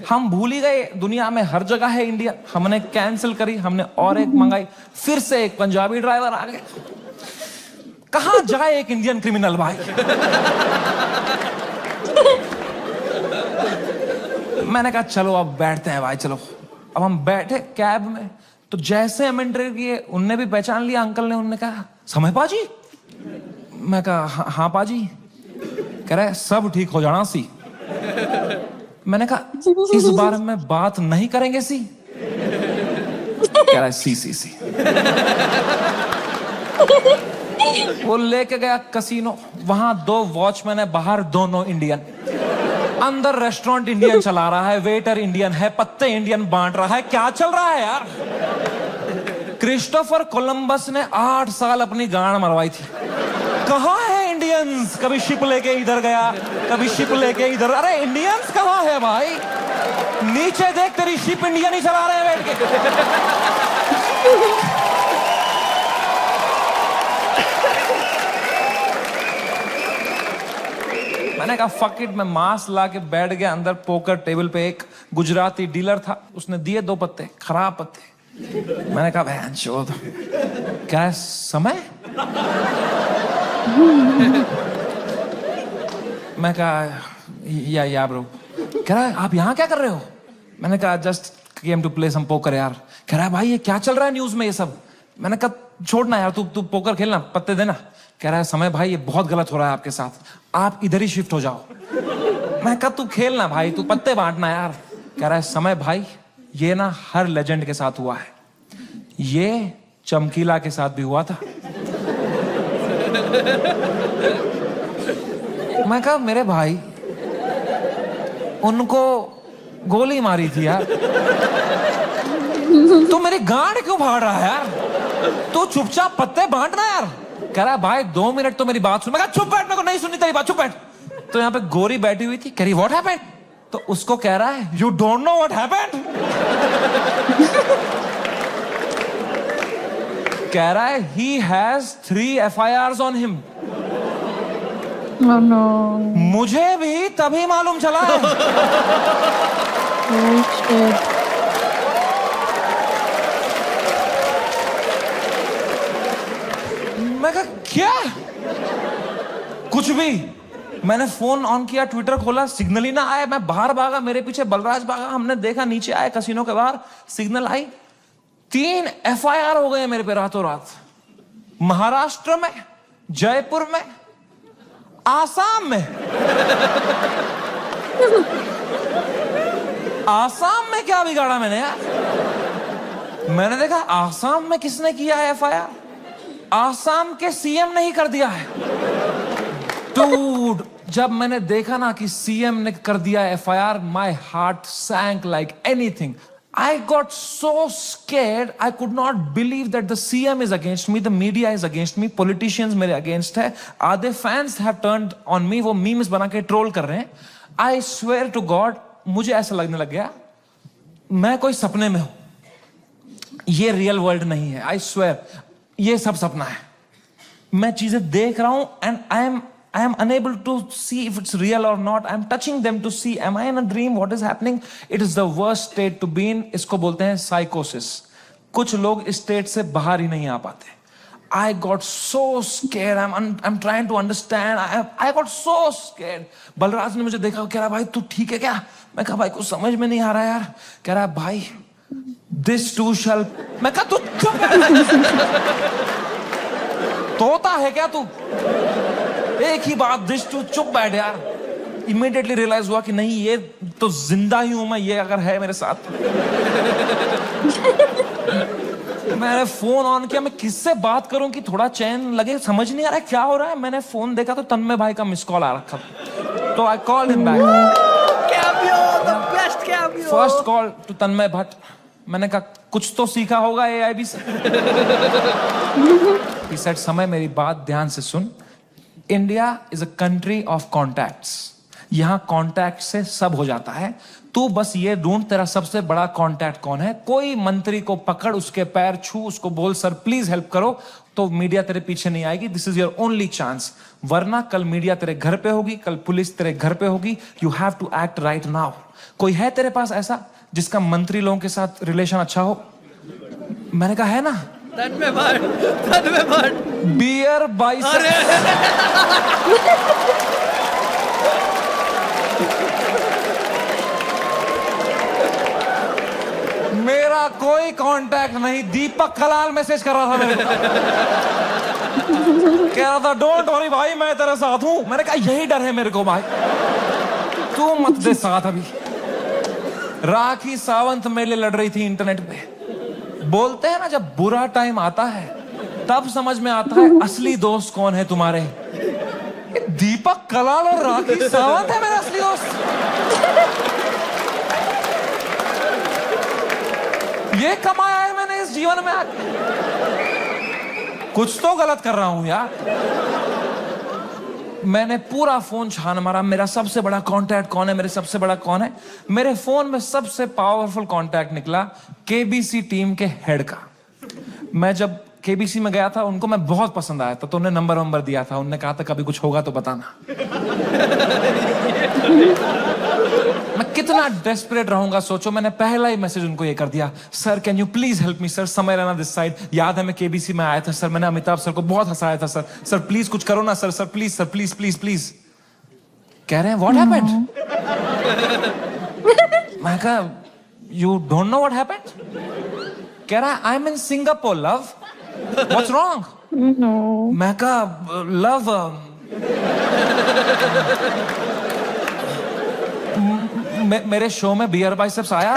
हम भूल ही गए दुनिया में हर जगह है इंडिया। हमने कैंसिल करी, हमने और एक मंगाई, फिर से एक पंजाबी ड्राइवर आ गया। कहां जाए एक इंडियन क्रिमिनल भाई। मैंने कहा चलो अब बैठते हैं भाई, चलो। अब हम बैठे कैब में, तो जैसे हम एंटर किए उनने भी पहचान लिया अंकल ने। उन्होंने कहा समय पाजी? मैं कहा हाँ पाजी। कह रहा है सब ठीक हो जाना सी। मैंने कहा इस बारे में बात नहीं करेंगे सी? कह रहा है सी। वो लेके गया कसिनो, वहां 2 वॉचमैन है, बाहर दोनों इंडियन। अंदर रेस्टोरेंट इंडियन चला रहा है, वेटर इंडियन है, पत्ते इंडियन बांट रहा है। क्या चल रहा है यार? क्रिस्टोफर कोलंबस ने 8 साल अपनी गांड मरवाई थी। कहां है इंडियंस? कभी शिप लेके इधर गया, कभी शिप लेके इधर। अरे इंडियंस कहां है भाई? नीचे देख, तेरी शिप इंडियन ही चला रहे हैं बैठ के। मैंने कहा फक इट, मैं मास्क ला के बैठ गया अंदर। पोकर टेबल पे एक गुजराती डीलर था, उसने दिए 2 पत्ते, खराब पत्ते। मैंने कहा बहन चोद, क्या समय? मैं कहा या ब्रो। कह रहा है आप यहाँ क्या कर रहे हो? मैंने कहा just came to play some poker यार। कह रहा है भाई ये क्या चल रहा है न्यूज में ये सब? मैंने कहा छोड़ना यार, तू पोकर खेलना, पत्ते देना। कह रहा है समय भाई ये बहुत गलत हो रहा है आपके साथ, आप इधर ही शिफ्ट हो जाओ। मैं कहा तू खेलना भाई, तू पत्ते बांटना यार। कह रहा है समय भाई ये ना हर लेजेंड के साथ हुआ है, ये चमकीला के साथ भी हुआ था। मैं कहा मेरे भाई उनको गोली मारी थी यार, तू मेरी गांड क्यों फाड़ रहा है यार? तू चुपचाप पत्ते बांटना यार। कह रहा है भाई 2 मिनट तो मेरी बात सुन। मैं कहा चुप बैठ, मेरे को नहीं सुननी तेरी बात, चुप बैठ। तो यहाँ पे गोरी बैठी हुई थी, कह रही व्हाट हैपेंड? तो उसको कह रहा है you don't know what happened. कह रहा है he has 3 FIRs on him. Oh no. मुझे भी तभी मालूम चला है। Oh shit. मैं कहा क्या? कुछ भी। मैंने फोन ऑन किया, ट्विटर खोला, सिग्नल ही ना आया। मैं बाहर भागा, मेरे पीछे बलराज भागा, हमने देखा नीचे आए कसिनो के बाहर, सिग्नल आई। 3 FIR हो गए मेरे पे रातों रात। महाराष्ट्र में, जयपुर में, आसाम में। आसाम में क्या बिगाड़ा मैंने यार? मैंने देखा आसाम में किसने किया है FIR? आसाम के CM ने ही कर दिया है। डूड, जब मैंने देखा ना कि CM ने कर दिया FIR, my heart sank like anything. I got so scared, I could not believe that the CM is against me, the media is against me, politicians मेरे against है, आधे fans have turned on me, वो memes बना के troll कर रहे हैं। I swear to God, मुझे ऐसा लगने लग गया मैं कोई सपने में हूं, ये रियल वर्ल्ड नहीं है। I swear, ये सब सपना है। मैं चीजें देख रहा हूं and I am unable to see if it's real or not. I am touching them to see, am I in a dream? What is happening? It is the worst state to be in. इसको बोलते हैं psychosis. कुछ लोग इस state से बाहर ही नहीं आ पाते। I got so scared. I'm trying to understand. I got so scared. Balraj ने मुझे देखा, कह रहा भाई तू ठीक है क्या? मैं कहा भाई कुछ समझ में नहीं आ रहा यार। कह रहा भाई this too shall। मैं कहा तू तोता है क्या तू? एक ही बात, दिस टू, चुप बैठ यार। इमीडिएटली रियलाइज हुआ कि नहीं ये तो जिंदा ही हूं मैं, ये अगर है मेरे साथ। मैंने फोन ऑन किया, मैं किससे बात करूं कि थोड़ा चैन लगे, समझ नहीं आ रहा है क्या हो रहा है। मैंने फोन देखा तो तन्मय भाई का मिस कॉल आ रखा था, तो I called him back. First call to Tanmay Bhatt. मैंने कहा कुछ तो सीखा होगा AIB से। He said, समय मेरी बात ध्यान से सुन, India is a country of contacts. यहां कॉन्टैक्ट से सब हो जाता है। तू बस ये ढूंढ तेरा सबसे बड़ा कॉन्टैक्ट कौन है। कोई मंत्री को पकड़, उसके पैर छू, उसको बोल सर प्लीज हेल्प करो, तो मीडिया तेरे पीछे नहीं आएगी। This is your only chance, वरना कल मीडिया तेरे घर पे होगी, कल पुलिस तेरे घर पे होगी। You have to act right now. कोई है तेरे पास ऐसा जिसका मंत्री लोगों के साथ रिलेशन अच्छा हो? मैंने कहा है ना, तन्मय भट्ट बियर बाइसेप्स। मेरा कोई कांटेक्ट नहीं। दीपक कलाल मैसेज कर रहा था मेरे को, कह रहा था डोंट वरी भाई मैं तेरे साथ हूं। मैंने कहा यही डर है मेरे को भाई, तू मत दे साथ। अभी राखी सावंत मेरे लिए लड़ रही थी इंटरनेट पे। बोलते हैं ना जब बुरा टाइम आता है तब समझ में आता है असली दोस्त कौन है तुम्हारे। दीपक कलाल और राखी सावंत है मेरा असली दोस्त। ये कमाया है मैंने इस जीवन में। कुछ तो गलत कर रहा हूं यार। मैंने पूरा फोन छान मारा, मेरा सबसे बड़ा कांटेक्ट कौन है, मेरे सबसे बड़ा कौन है। मेरे फोन में सबसे पावरफुल कांटेक्ट निकला KBC टीम के हेड का। मैं जब केबीसी में गया था, उनको मैं बहुत पसंद आया था, तो उन्हें नंबर दिया था। उन्होंने कहा था कभी कुछ होगा तो बताना। मैं कितना डेस्परेट रहूंगा सोचो, मैंने पहला ही मैसेज उनको ये कर दिया, sir can you please help me sir, समय रहना दिस साइड। याद है मैं केबीसी में आया था सर, मैंने अमिताभ सर को बहुत हंसाया था सर, सर प्लीज कुछ करो ना sir, sir please please please. कह रहे हैं व्हाट हैपेंड? मैं कहा you don't know what happened? कह रहा है I M in Singapore love, what's wrong? मैं कहा लव मेरे शो में बियर बाइसेप्स आया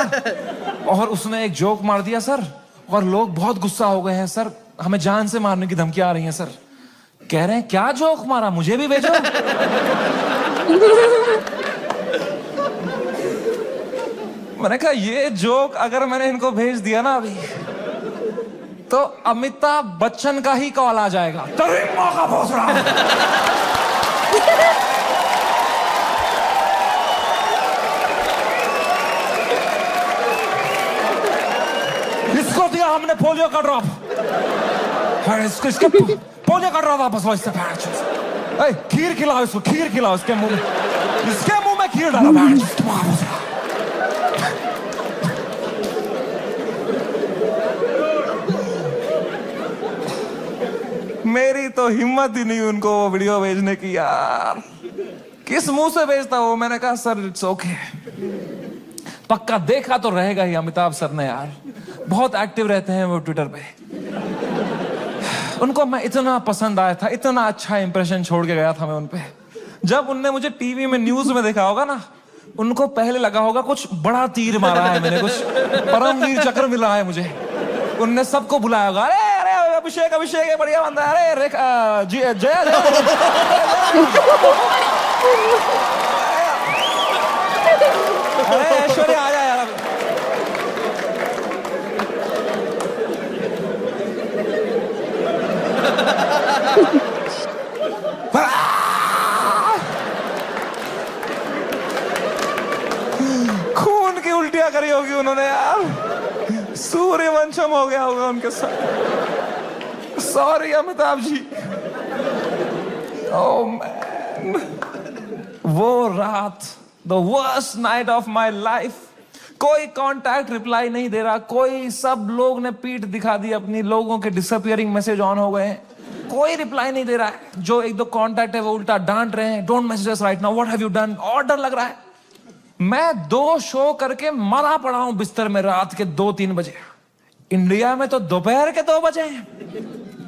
और उसने एक जोक मार दिया सर, और लोग बहुत गुस्सा हो गए हैं सर, हमें जान से मारने की धमकी आ रही है सर। कह रहे हैं क्या जोक मारा, मुझे भी भेजो। मैंने कहा ये जोक अगर मैंने इनको भेज दिया ना अभी, तो अमिताभ बच्चन का ही कॉल आ जाएगा, तेरी मां का भोसड़ा। इसको दिया हमने पोलियो का ड्रॉप, इसके पोलियो का ड्रॉप वापस लो इससे। खीर खिलाओ इसको, खीर खिलाओ इसके मुंह में, इसके मुंह में खीर डालो। मेरी तो हिम्मत ही नहीं उनको वो वीडियो भेजने की यार, किस मुंह से भेजता वो। मैंने कहा सर इट्स ओके, पक्का देखा तो रहेगा ही अमिताभ सर ने यार, बहुत एक्टिव रहते हैं वो ट्विटर पे। उनको मैं इतना पसंद आया था, इतना अच्छा इंप्रेशन छोड़ के गया था मैं उन पे। जब उनने मुझे टीवी में न्यूज में देखा होगा ना, उनको पहले लगा होगा कुछ बड़ा तीर मारा है मैंने, कुछ परमवीर चक्र मिला है मुझे। उनने सबको बुलाया होगा, अरे अरे अभिषेक अभिषेक बढ़िया बंदा है, अरे जया जया अरे ऐश्वर्या आ जा यार। खून की उल्टियां करी होगी उन्होंने यार, सूर्यवंशम हो गया होगा उनके साथ। Sorry Amitabh ji. Oh man, वो रात, the worst night of my life. कोई कांटेक्ट रिप्लाई नहीं दे रहा, कोई, सब लोग ने पीठ दिखा दी अपनी, लोगों के डिसअपियरिंग मैसेज ऑन हो गए हैं, कोई रिप्लाई नहीं दे रहा है। जो एक दो कांटेक्ट है वो उल्टा डांट रहे हैं, don't message us right now, what have you done. और डर लग रहा है। मैं 2 शो करके मरा पड़ा हूं बिस्तर में रात के 2-3 बजे। इंडिया में तो दोपहर के 2 बजे हैं,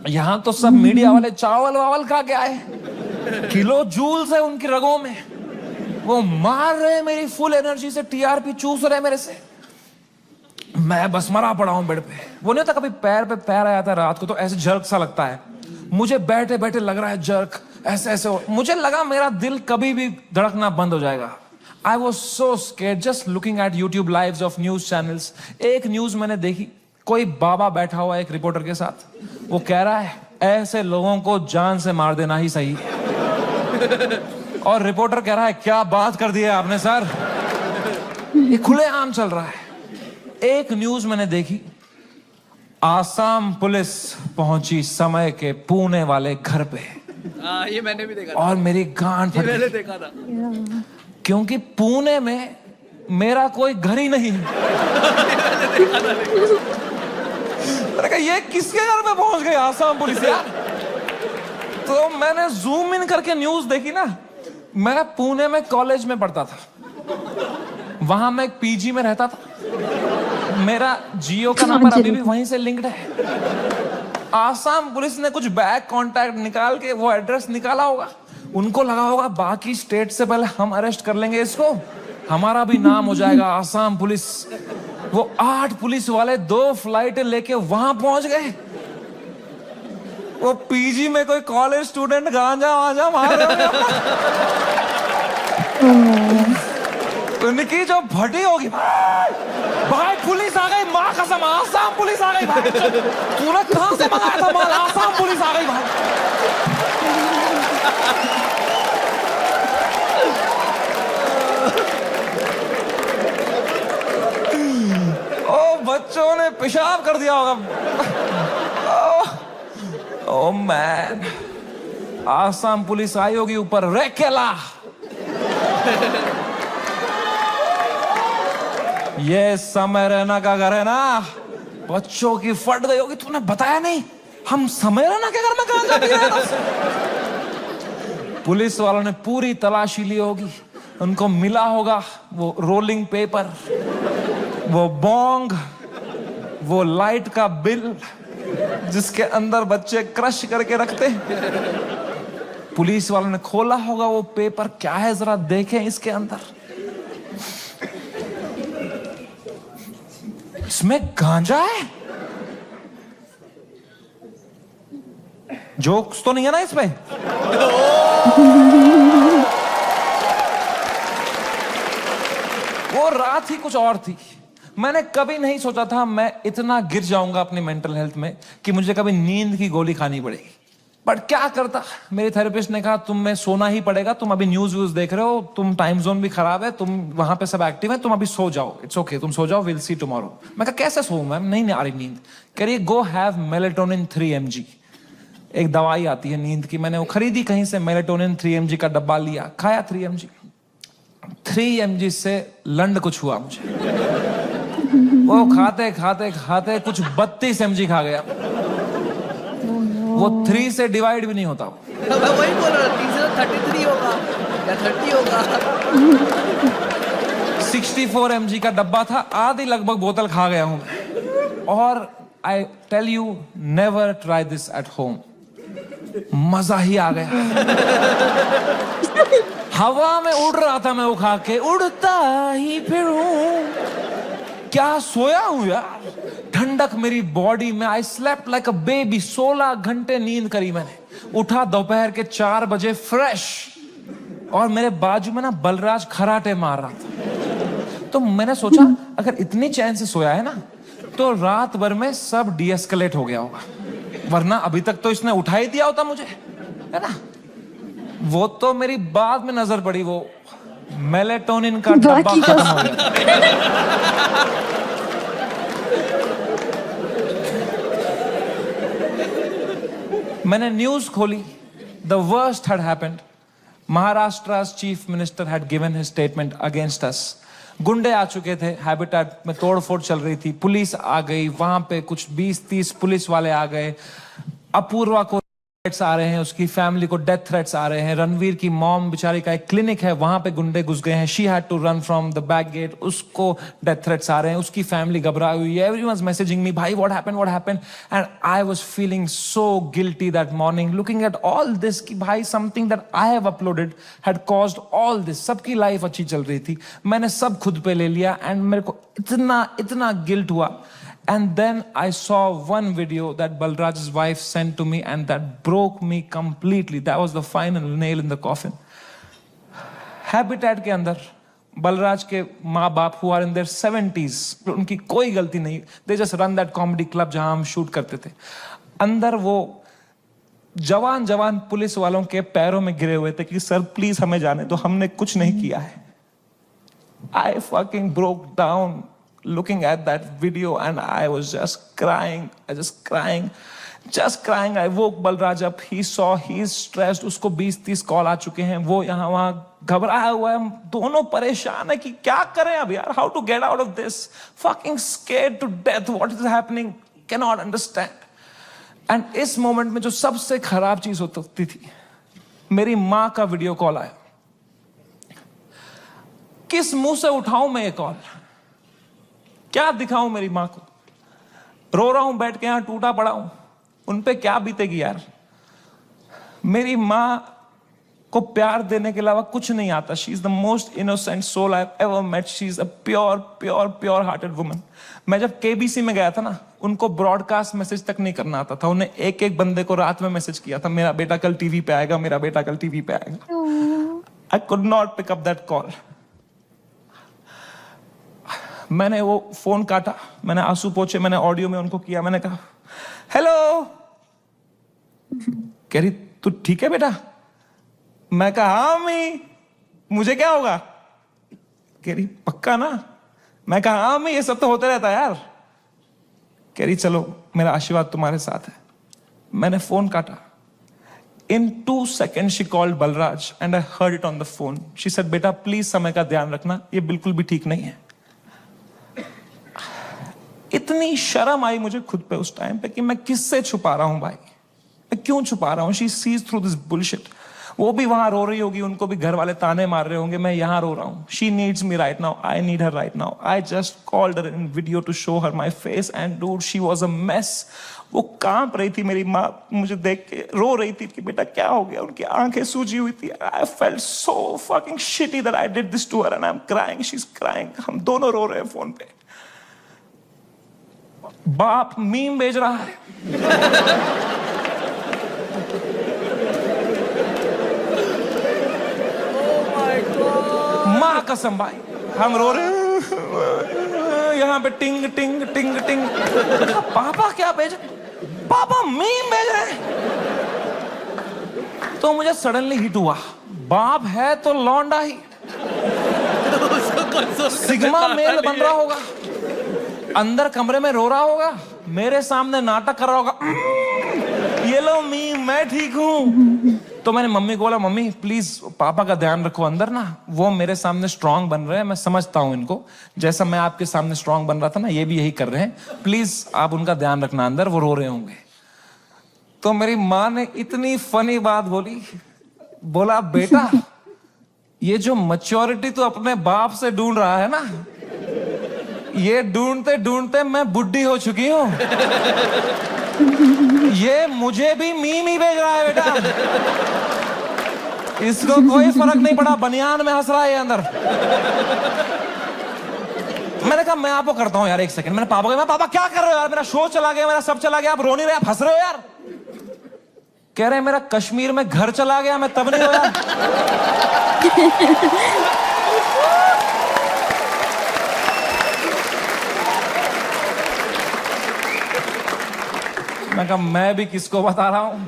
यहां तो सब मीडिया वाले चावल वावल खा के आए, किलो जूल्स है उनकी रगों में, वो मार रहे हैं मेरी फुल एनर्जी से, टीआरपी चूस रहे हैं मेरे से। मैं बस मरा पड़ा हूं बेड पे। वो नहीं होता कभी पैर पे पैर आया था रात को तो ऐसे जर्क सा लगता है, मुझे बैठे बैठे लग रहा है जर्क, ऐसे ऐसे मुझे लगा मेरा दिल कभी भी धड़कना बंद हो जाएगा। I was so scared just looking at YouTube lives of news channels. एक न्यूज मैंने देखी, कोई बाबा बैठा हुआ एक रिपोर्टर के साथ, वो कह रहा है ऐसे लोगों को जान से मार देना ही सही। और रिपोर्टर कह रहा है क्या बात कर दी है आपने सर, ये खुलेआम चल रहा है। एक न्यूज मैंने देखी, आसाम पुलिस पहुंची समय के पुणे वाले घर पे। ये मैंने भी देखा था। और मेरी गांड फट मैंने गई, देखा था क्योंकि पुणे में मेरा कोई घर ही नहीं है। मैंने कहा ये किसके घर में पहुंच गई आसाम पुलिस यार। तो मैंने जूम इन करके न्यूज देखी ना। मैं पुणे में कॉलेज में पढ़ता था, वहां मैं एक पीजी में रहता था, मेरा जियो का नंबर अभी भी वहीं से लिंक्ड है। आसाम पुलिस ने कुछ बैक कांटेक्ट निकाल के वो एड्रेस निकाला होगा, उनको लगा होगा बाकी स्टेट से पहले हम अरेस्ट कर लेंगे इसको, हमारा भी नाम हो जाएगा आसाम पुलिस। वो 8 पुलिस वाले 2 फ्लाइटें लेके वहां पहुंच गए। वो पीजी में कोई कॉलेज स्टूडेंट गांजा वांजा मार रहे उनकी जो भटी होगी, भाई पुलिस आ गई, माँ कसम आसाम पुलिस आ गई भाई, तूने कहां से मंगाया था माल, आसाम पुलिस आ गई भाई। ओ बच्चों ने पेशाब कर दिया होगा। ओ मैन, आसाम पुलिस आई होगी ऊपर, रे केला ये समय रैना का घर है ना, बच्चों की फट गई होगी। तूने बताया नहीं, हम समय रैना के घर में कहां जाती है? पुलिस वालों ने पूरी तलाशी ली होगी, उनको मिला होगा वो रोलिंग पेपर, वो बोंग, वो लाइट का बिल जिसके अंदर बच्चे क्रश करके रखते। पुलिस वालों ने खोला होगा वो पेपर, क्या है जरा देखें इसके अंदर। इसमें गांजा है? जोक्स तो नहीं है ना इसमें? वो रात ही कुछ और थी। मैंने कभी नहीं सोचा था मैं इतना गिर जाऊंगा अपनी मेंटल हेल्थ में कि मुझे कभी नींद की गोली खानी पड़ेगी। बट क्या करता, मेरे थेरेपिस्ट ने कहा तुम्हें सोना ही पड़ेगा, तुम अभी न्यूज व्यूज देख रहे हो, तुम टाइम जोन भी खराब है, तुम वहां पे सब एक्टिव है, तुम अभी सो जाओ, इट्स ओके, तुम सो जाओ, विल सी टुमारो। मैं कहा कैसे सोऊं मैम, नहीं आ रही नींद। कह रही गो हैव मेलेटोनिन 3 mg, एक दवाई आती है नींद की। मैंने वो खरीदी कहीं से, मेलेटोनिन 3 mg का डब्बा लिया, खाया 3 mg। 3 mg से लंड कुछ हुआ मुझे। वो खाते खाते खाते कुछ 32 mg खा गया। वो 3 से डिवाइड भी नहीं होता। मैं वही बोल रहा था, 3 से 33 होगा या 30 होगा। 64 mg का डब्बा था, आधी लगभग बोतल खा गया हूं। और I tell you, never try this at home. मजा ही आ गया। हवा में उड़ रहा था मैं वो खा के, उड़ता ही फिरूं। क्या सोया हूं यार, ठंडक मेरी बॉडी में। I slept like a baby. 16 घंटे नींद करी मैंने। उठा दोपहर के 4 बजे फ्रेश, और मेरे बाजू में ना बलराज खराटे मार रहा था। तो मैंने सोचा अगर इतनी चैन से सोया है ना, तो रात भर में सब डीएस्केलेट हो गया होगा, वरना अभी तक तो इसने उठा ही दिया होता मुझे, है ना। वो तो मेरी बाद में नजर पड़ी, वो मेलेटोनिन का डब्बा खत्म हो गया। मैंने न्यूज खोली, the worst had happened. Maharashtra's chief minister had given his statement against us. गुंडे आ चुके थे, हैबिटेट में तोड़फोड़ चल रही थी, पुलिस आ गई, वहां पे कुछ 20-30 पुलिस वाले आ गए। अपूर्वा को थ्रेट्स आ रहे हैं, उसकी फैमिली को डेथ थ्रेट्स आ रहे हैं। रणवीर की मॉम बेचारी का एक क्लिनिक है, वहां पे गुंडे घुस गए हैं, she had to run from the back gate, उसको डेथ थ्रेट्स आ रहे हैं, उसकी फैमिली घबराई हुई है। एवरीवन वाज मैसेजिंग मी, भाई what happened, and I was feeling so guilty that morning, looking at all this कि भाई something that I have uploaded had caused all this. सबकी लाइफ अच्छी चल रही थी, मैंने सब खुद पे ले लिया, एंड मेरे को इतना गिल्ट हुआ। And then I saw one video that Balraj's wife sent to me, and that broke me completely. That was the final nail in the coffin. Habitat के अंदर बलराज के माँ बाप who are in their 70s, उनकी कोई गलती नहीं, they just run that comedy club जहां हम शूट करते थे। अंदर वो जवान पुलिस वालों के पैरों में गिरे हुए थे कि सर प्लीज हमें जाने दो, हमने कुछ नहीं किया है। I fucking broke down looking at that video, and I was just crying. I woke Balraj up. He saw, he's stressed. उसको 20-30 कॉल आ चुके हैं, वो यहाँ वहाँ घबराया हुआ है। हम दोनों परेशान है कि क्या करें अब यार, how to get out of this, fucking scared to death, what is happening, cannot understand. And इस मोमेंट में जो सबसे खराब चीज होती थी, मेरी माँ का वीडियो कॉल आया। किस मुंह से उठाऊं मैं ये कॉल, क्या दिखाऊं मेरी माँ को। रो रहा हूं बैठ के यहां, टूटा पड़ा हूं, उन पे क्या बीतेगी यार। मेरी माँ को प्यार देने के अलावा कुछ नहीं आता। She is the most innocent soul I have ever met. She is a pure hearted woman. मैं जब केबीसी में गया था ना, उनको ब्रॉडकास्ट मैसेज तक नहीं करना आता था। उन्हें एक बंदे को रात में मैसेज किया था, मेरा बेटा कल टीवी पे आएगा, मेरा बेटा कल टीवी पे आएगा। I could not pick up that call. मैंने वो फोन काटा, मैंने आंसू पोंछे, मैंने ऑडियो में उनको किया, मैंने कहा हेलो। कह रही तू ठीक है बेटा? मैं कहा हाँ मम्मी, मुझे क्या होगा? कह रही पक्का ना? मैं कहा हाँ मम्मी, ये सब तो होता रहता है यार। कह रही चलो मेरा आशीर्वाद तुम्हारे साथ है। मैंने फोन काटा. In 2 seconds she called Balraj and I heard it on the phone. She said, बेटा प्लीज समय का ध्यान रखना, ये बिल्कुल भी ठीक नहीं है. इतनी शर्म आई मुझे खुद पे उस टाइम पे कि मैं किससे छुपा रहा हूं भाई, मैं क्यों छुपा रहा हूं. She sees through this bullshit. वो भी वहां रो रही होगी, उनको भी घर वाले ताने मार रहे होंगे, मैं यहां रो रहा हूं. She needs me right now, I need her right now. I just called her in video to show her my face and dude, she was a mess. वो कांप रही थी, मेरी माँ मुझे देख के रो रही थी कि बेटा क्या हो गया. उनकी आंखें सूजी हुई थी. I felt so fucking shitty that I did this to her and I'm crying, she's crying. हम दोनों रो रहे हैं फोन पे. बाप मीम भेज रहा है. माँ कसम भाई, हम रो रहे हैं यहाँ पे टिंग टिंग टिंग टिंग. पापा क्या भेज, पापा मीम भेज रहे हैं. तो मुझे सडनली हिट हुआ, बाप है तो लौंडा ही सिग्मा मेल बन रहा होगा, अंदर कमरे में रो रहा होगा, मेरे सामने नाटक कर रहा होगा, ये लो मीम मैं ठीक हूं. तो मैंने मम्मी को बोला, मम्मी प्लीज पापा का ध्यान रखो अंदर ना, वो मेरे सामने स्ट्रांग बन रहे हैं, मैं समझता हूं इनको, जैसा मैं आपके सामने स्ट्रांग बन रहा था ना, ये भी यही कर रहे हैं, प्लीज आप उनका ध्यान रखना अंदर, वो रो रहे होंगे. तो मेरी माँ ने इतनी फनी बात बोली, बोला बेटा ये जो मैच्योरिटी तू अपने बाप से ढूंढ रहा है ना, ये ढूंढते ढूंढते मैं बुढ़ी हो चुकी हूं. ये मुझे भी मीम ही भेज रहा है बेटा, इसको कोई फर्क नहीं पड़ा, बनियान में हंस रहा है ये अंदर. मैंने कहा मैं आपको करता हूं यार, एक सेकंड. मैंने पापा को, मैं पापा क्या कर रहे हो यार, मेरा शो चला गया, मेरा सब चला गया, आप रो नहीं रहे, आप हंस रहे हो यार. कह रहे मेरा कश्मीर में घर चला गया, मैं तब नहीं रोया. मैं कहा मैं भी किसको बता रहा हूं.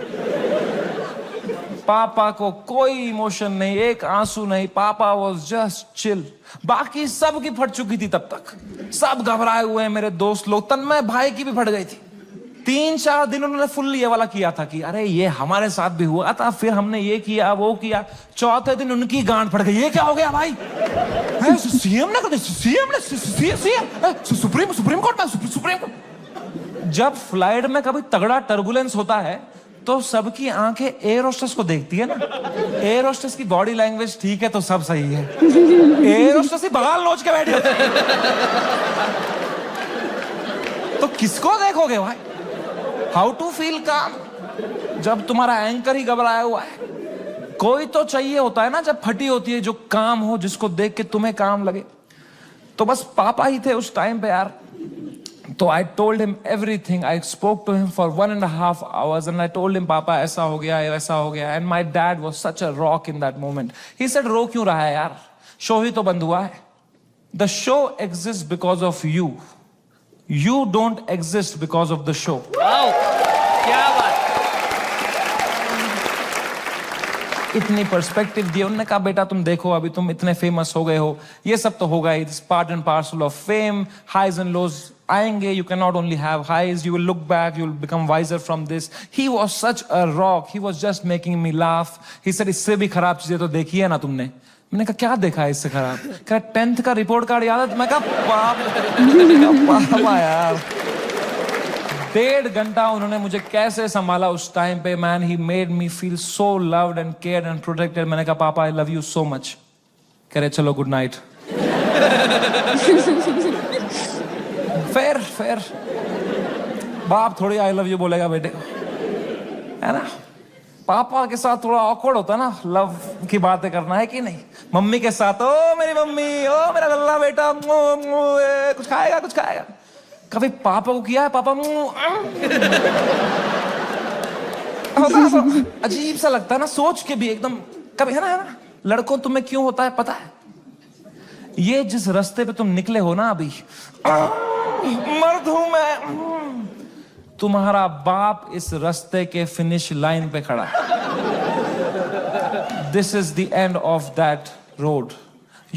पापा को कोई इमोशन नहीं, एक आंसू नहीं, पापा वॉज जस्ट चिल. बाकी सब की फट चुकी थी तब तक, सब घबराए हुए हैं. मेरे दोस्त लोग, तन्मय भाई की भी फट गई थी. 3-4 दिन उन्होंने फुल ये वाला किया था कि अरे ये हमारे साथ भी हुआ था, फिर हमने ये किया वो किया. चौथे दिन उनकी गांड फट गई, ये क्या हो गया भाई, सीएम ने कर, सीएम ने, सुप्रीम कोर्ट में, सुप्रीम कोर्ट. जब फ्लाइट में कभी तगड़ा टर्बुलेंस होता है तो सबकी आंखें एयर होस्टेस को देखती है ना. एयर होस्टेस की बॉडी लैंग्वेज ठीक है तो सब सही है, एयर होस्टेस ही बगाल नोच के बैठे होते. तो किसको देखोगे भाई. हाउ टू फील काम, जब तुम्हारा एंकर ही घबराया हुआ है. कोई तो चाहिए होता है ना जब फटी होती है, जो काम हो, जिसको देख के तुम्हें काम लगे. तो बस पापा ही थे उस टाइम पे यार. तो I told him everything. I spoke to him for 1.5 hours and I told him, पापा ऐसा हो गया, वैसा हो गया. And my dad was such a rock in that moment. He said, रो क्यों रहा है यार, शो ही तो बंद हुआ है. The show exists because of you. You don't exist because of the show. Wow, क्या बात. इतनी पर्सपेक्टिव दी. उन्होंने कहा बेटा तुम देखो, अभी तुम इतने फेमस हो गए हो, ये सब तो होगा, it's part and parcel of fame. Highs and lows आएंगे, you can not only have highs, you will look back, you will become wiser from this. He was such a rock, he was just making me laugh. He said इससे भी खराब चीजें तो देखी है ना तुमने. मैंने कहा क्या देखा है इससे खराब. कहा 10th का रिपोर्ट कार्ड याद है. मैं कहा पापा यार. 1.5 घंटा उन्होंने मुझे कैसे संभाला उस टाइम पे. Man, he made me feel so loved and cared and protected. मैंने कहा पापा I love you so much. कह रहे चलो गुड नाइट. फेयर बाप थोड़ी आई लव यू बोलेगा बेटे को, है ना. पापा के साथ थोड़ा ऑकवर्ड होता ना लव की बातें करना, है कि नहीं. मम्मी के साथ ओ मेरी मम्मी, ओ मेरा गल्ला बेटा, कुछ खाएगा कुछ खाएगा. कभी पापा को किया है पापा होता अजीब सा लगता है ना, सोच के भी एकदम कभी, है ना. लड़कों तुम्हें क्यों होता है पता है, ये जिस रास्ते पे तुम निकले हो ना अभी, मर्द हूं मैं, तुम्हारा बाप इस रास्ते के फिनिश लाइन पे खड़ा है. This is the end of that road.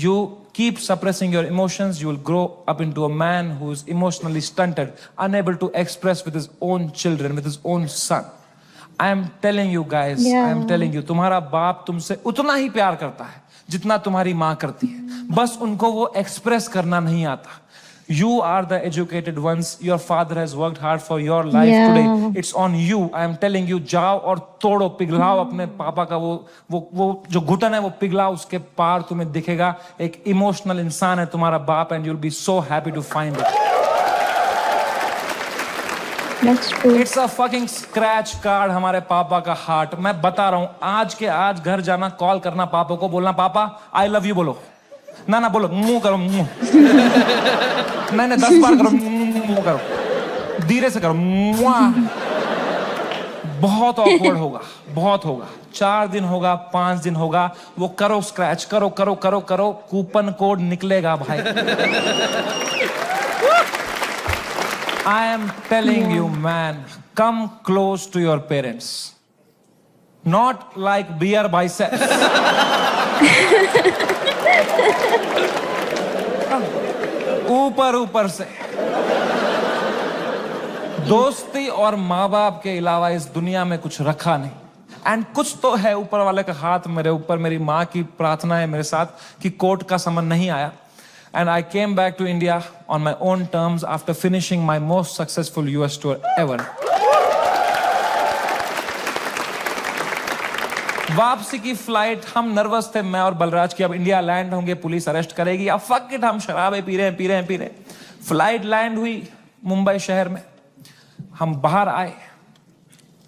You keep suppressing your emotions, you will grow up into a man who is emotionally stunted, unable to express with his own children, with his own son. I am telling you guys, I am telling you, तुम्हारा बाप तुमसे उतना ही प्यार करता है जितना तुम्हारी माँ करती है, बस उनको वो एक्सप्रेस करना नहीं आता. You are the educated ones. Your father has worked hard for your life today. It's on you. I am telling you, जाओ और तोड़ो, पिघलाओ अपने पापा का वो जो घुटन है, वो पिघलाओ, उसके पार तुम्हें दिखेगा एक इमोशनल इंसान है तुम्हारा बाप, and you'll be so happy to find it. That's true. It's a fucking scratch card हमारे पापा का हार्ट. मैं बता रहा हूँ, आज के आज घर जाना, कॉल करना पापा को, बोलना पापा I love you बोलो. ना बोलो, मुंह करो, मुंह. नहीं 10 बार करो, मुंह करो, धीरे से करो. बहुत ऑकवर्ड होगा, बहुत होगा. 4 दिन होगा, 5 दिन होगा, वो करो, स्क्रैच करो करो करो करो, कूपन कोड निकलेगा भाई. I am telling you man, come close to your parents, not like beer biceps. ऊपर से. दोस्ती और माँ बाप के अलावा इस दुनिया में कुछ रखा नहीं. एंड कुछ तो है ऊपर वाले का हाथ मेरे ऊपर. मेरी माँ की प्रार्थना है मेरे साथ कि कोर्ट का समन नहीं आया. And I came back to India on my own terms after finishing my most successful US tour ever. वापसी की फ्लाइट, हम नर्वस थे मैं और बलराज की, अब इंडिया लैंड होंगे, पुलिस अरेस्ट करेगी, अब फक इट, हम शराबे पी रहे हैं. फ्लाइट लैंड हुई मुंबई शहर में. हम बाहर आए,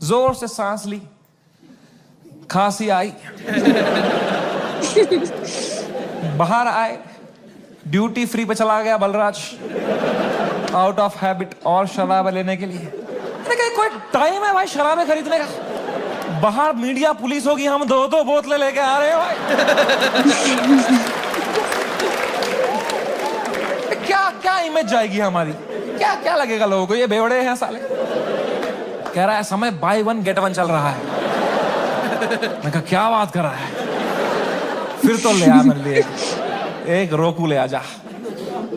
जोर से सांस ली, खांसी आई. बाहर आए, ड्यूटी फ्री पे चला गया बलराज, आउट ऑफ हैबिट, और शराब लेने के लिए. मैंने कहा कोई टाइम है भाई शराबे खरीदने का? बाहर मीडिया पुलिस होगी, हम 2-2 बोतलें लेके आ रहे हैं भाई. क्या इमेज जाएगी हमारी? क्या लगेगा लोगों को, ये बेवड़े हैं साले. कह रहा है समय बाय 1 गेट 1 चल रहा है. मैं कहा क्या बात कर रहा है? फिर तो ले आ मेरे लिए एक रोकू, ले आ जा.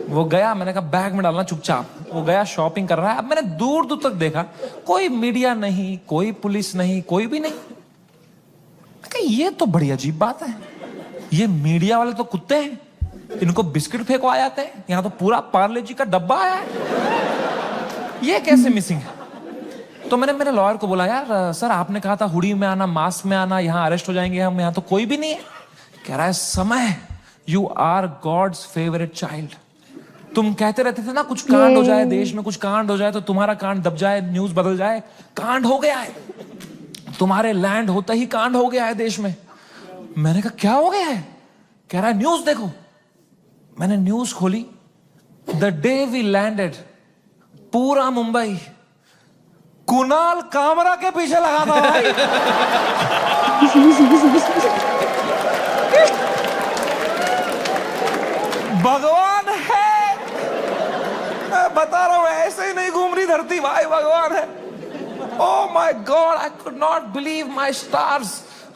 वो गया, मैंने कहा बैग में डालना चुपचाप. वो गया, शॉपिंग कर रहा है. अब मैंने दूर दूर तक देखा, कोई मीडिया नहीं, कोई पुलिस नहीं, कोई भी नहीं. ये तो बड़ी अजीब बात है. ये मीडिया वाले तो कुत्ते हैं, इनको बिस्किट फेंको आ जाते हैं, यहाँ तो पूरा पार्ले जी का डब्बा आया है. ये कैसे मिसिंग है? तो मैंने मेरे लॉयर को बोला, यार सर आपने कहा था हुडी में आना, मास्क में आना, यहाँ अरेस्ट हो जाएंगे हम, यहाँ तो कोई भी नहीं है. कह रहा है Samay, you are God's favourite child. तुम कहते रहते थे ना कुछ कांड हो जाए देश में, कुछ कांड हो जाए तो तुम्हारा कांड दब जाए, न्यूज बदल जाए. कांड हो गया है, तुम्हारे लैंड होते ही कांड हो गया है देश में. मैंने कहा क्या हो गया है? कह रहा है न्यूज देखो. मैंने न्यूज खोली. द डे वी लैंडेड, पूरा मुंबई कुणाल कामरा के पीछे लगा था भाई. भगवान है, मैं बता रहा हूं, ऐसे ही नहीं घूम रही धरती भाई, भगवान है. Oh my God, I could not believe my stars.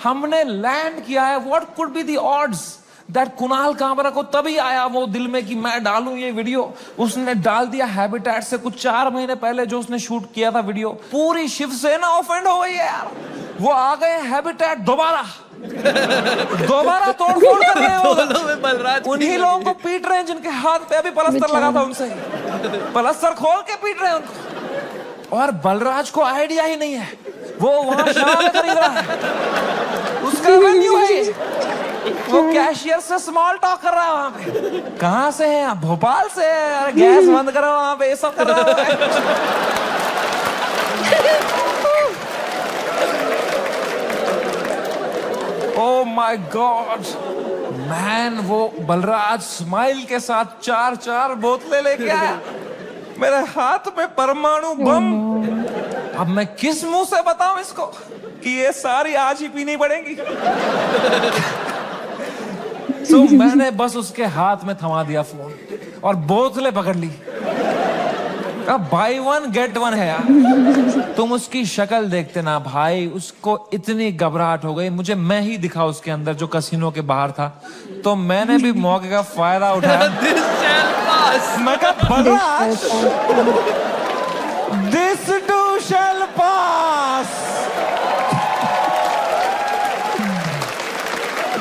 हमने लैंड किया है. What could be the odds that Kunal Kamra को तभी आया वो दिल में कि मैं डालूं ये वीडियो. उसने डाल दिया हैबिटेट से कुछ 4 महीने पहले जो उसने शूट किया था वीडियो. पूरी शिवसेना ऑफेंड हो गई है यार. वो आ गए हैबिटेट दोबारा तोड़फोड़ कर रहे हैं. उन्हीं लोगों को पीट रहे हैं जिनके हाथ पे अभी पलस्तर लगा था. उनसे पलस्तर खोल के पीट रहे हैं उनको. और बलराज को आइडिया ही नहीं है, वो वहां शराब खरीद रहा है, उसका वेन्यू है. वो कैशियर से स्मॉल टॉक कर रहा है वहां पे. कहां से है आप? भोपाल से. अरे गैस बंद करो वहां पे, ये सब कर रहा है. Oh my God, man. वो बलराज स्माइल के साथ 4-4 बोतलें लेके आया. मेरे हाथ में परमाणु बम. अब मैं किस मुंह से बताऊं इसको कि ये सारी आज ही पीनी पड़ेगी. तो मैंने बस उसके हाथ में थमा दिया फोन और बोतलें पकड़ ली. अब बाय 1 गेट 1 है यार. तुम उसकी शक्ल देखते ना भाई, उसको इतनी घबराहट हो गई. मुझे मैं ही दिखा उसके अंदर जो कसिनो के बाहर था. तो मैंने भी मौके का फायदा उठाया. मैं कहा बलराज, दिस टू शैल पास.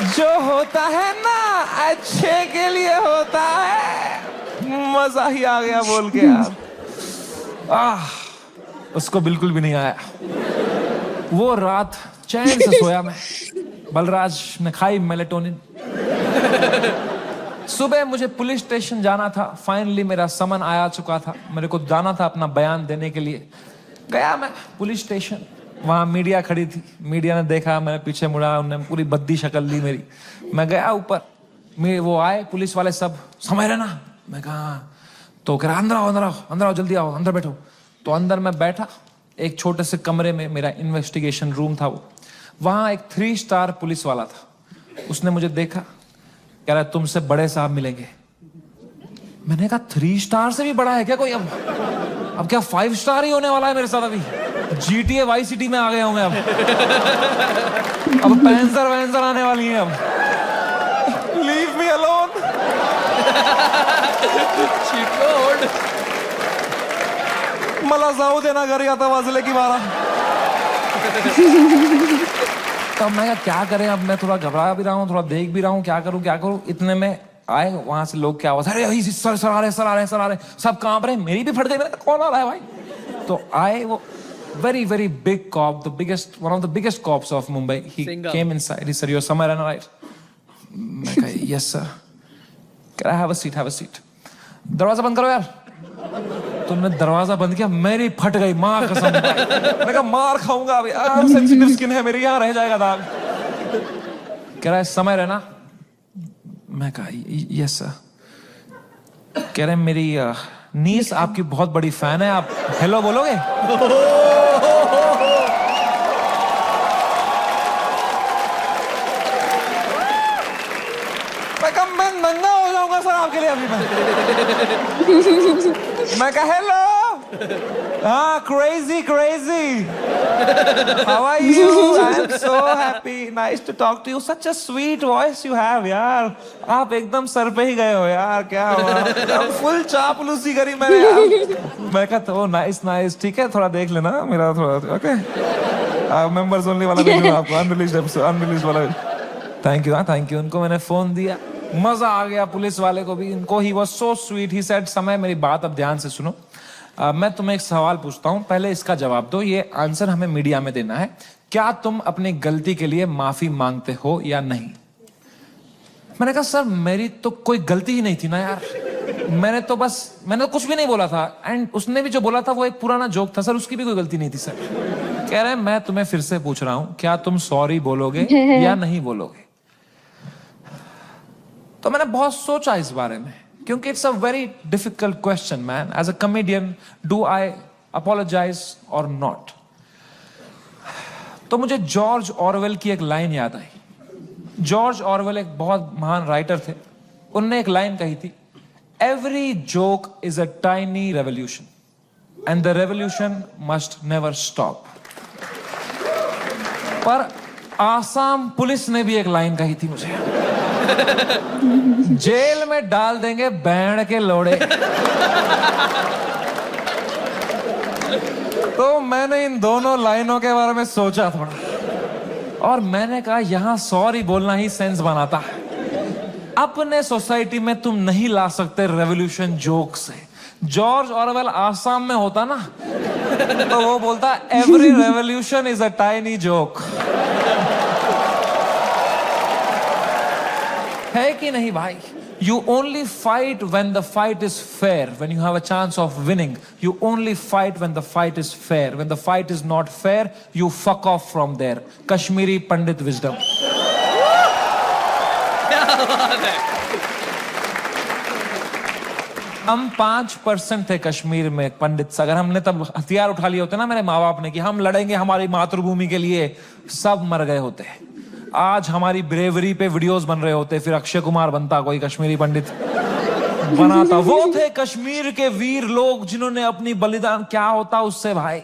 जो होता है ना अच्छे के लिए होता है। मजा ही आ गया बोल के यार। उसको बिल्कुल भी नहीं आया। वो रात चैन से सोया मैं। बलराज ने खाई मेलेटोनिन। सुबह मुझे पुलिस स्टेशन जाना था। फाइनली मेरा समन आया चुका था। मेरे को जाना था अपना बयान देने के लिए। गया मैं पुलिस स्टेशन। वहां मीडिया खड़ी थी। मीडिया ने देखा, मैंने पीछे मुड़ा, उन्होंने पूरी बद्दी शक्ल ली मेरी। मैं गया ऊपर, वो आए पुलिस वाले सब, समझ रहे ना? मैं कहा, तो कह रहा अंदर आओ, अंदर आओ, अंदर आओ, जल्दी आओ, अंदर बैठो। तो अंदर मैं बैठा एक छोटे से कमरे में। मेरा इन्वेस्टिगेशन रूम था वो। वहां एक 3 स्टार पुलिस वाला था। उसने मुझे देखा, कह रहा तुमसे बड़े साहब मिलेंगे। मैंने कहा 3 स्टार से भी बड़ा है क्या कोई? अब क्या 5 स्टार ही होने वाला है मेरे साथ? अभी GTA वाई सिटी में आ गया हूं मैं। अब पैंसर वैंसर आने वाली है। अब लीव मी अलोन। मला जाऊ देना घरी, आता वाजले की 12। तब मैं क्या करें? अब मैं थोड़ा घबरा भी रहा हूँ, थोड़ा देख भी रहा हूँ, क्या करूँ। इतने में आए वहां से लोग, क्या आवाज, अरे सर आ रहे, सब कांप रहे। मेरी भी फट गई। कौन आ रहा है भाई? तो आए वो very big cop, one of the biggest cops of Mumbai. He came inside. He said, "You're Samairana, right?" मैं कहा, "Yes sir." Can I have a seat? दरवाजा बंद करो यार। तुमने दरवाजा बंद किया, मेरी फट गई माँ कसम। मैं कहा मार खाऊंगा अभी। सेंसिटिव स्किन है मेरी, यहाँ रह जाएगा दाग। कह रहा है समय रहना। मैं कहा यस सर। कह रहे मेरी नीस आपकी बहुत बड़ी फैन है, आप हेलो बोलोगे? मैं नंगा हो जाऊंगा सर आपके लिए अभी। मैं कहा हेलो। हाँ, crazy. How are you? I am so happy. Nice to talk to you. Such a sweet voice you have, यार। आप एकदम सर पे ही गए हो यार। क्या हुआ? फुल चापलूसी करी मैंने यार। मैं कहा तो नाइस। ठीक है, थोड़ा देख लेना मेरा थोड़ा। ओके, मेंबर्स ओनली वाला देख लो आपको। अनरिलीज्ड वाला। Thank you. उनको मैंने फोन दिया। मजा आ गया पुलिस वाले को भी। इनको he was so sweet. He said, समय मेरी बात अब ध्यान से सुनो। मैं तुम्हें एक सवाल पूछता हूं, पहले इसका जवाब दो। ये आंसर हमें मीडिया में देना है। क्या तुम अपनी गलती के लिए माफी मांगते हो या नहीं? मैंने कहा सर मेरी तो कोई गलती ही नहीं थी ना यार। मैंने तो कुछ भी नहीं बोला था। एंड उसने भी जो बोला था वो एक पुराना जोक था सर, उसकी भी कोई गलती नहीं थी सर। कह रहे हैं मैं तुम्हें फिर से पूछ रहा हूं, क्या तुम सॉरी बोलोगे या नहीं बोलोगे? तो मैंने बहुत सोचा इस बारे में, क्योंकि it's a very difficult question man. As a comedian, do I apologise or not? तो मुझे जॉर्ज ऑरवेल की एक लाइन याद आई। जॉर्ज ऑरवेल एक बहुत महान राइटर थे। उनने एक लाइन कही थी, every joke is a tiny revolution and the revolution must never stop. पर आसाम पुलिस ने भी एक लाइन कही थी मुझे, जेल में डाल देंगे बैंड के लोड़े। तो मैंने इन दोनों लाइनों के बारे में सोचा थोड़ा, और मैंने कहा यहां सॉरी बोलना ही सेंस बनाता है। अपने सोसाइटी में तुम नहीं ला सकते रेवोल्यूशन जोक से। जॉर्ज ऑरवेल आसाम में होता ना, तो वो बोलता every revolution is a tiny joke. है कि नहीं भाई? You only fight when the fight is fair, when you have a chance of winning. You only fight when the fight is fair. When the fight is not fair, you fuck off from there. Kashmiri Pandit wisdom. हम 5% थे कश्मीर में पंडित। अगर हमने तब हथियार उठा लिए होते ना मेरे माँ बाप ने कि हम लड़ेंगे हमारी मातृभूमि के लिए, सब मर गए होते। आज हमारी ब्रेवरी पे वीडियोस बन रहे होते, फिर अक्षय कुमार बनता, कोई कश्मीरी पंडित बनाता। वो थे कश्मीर के वीर लोग जिन्होंने अपनी बलिदान। क्या होता उससे भाई?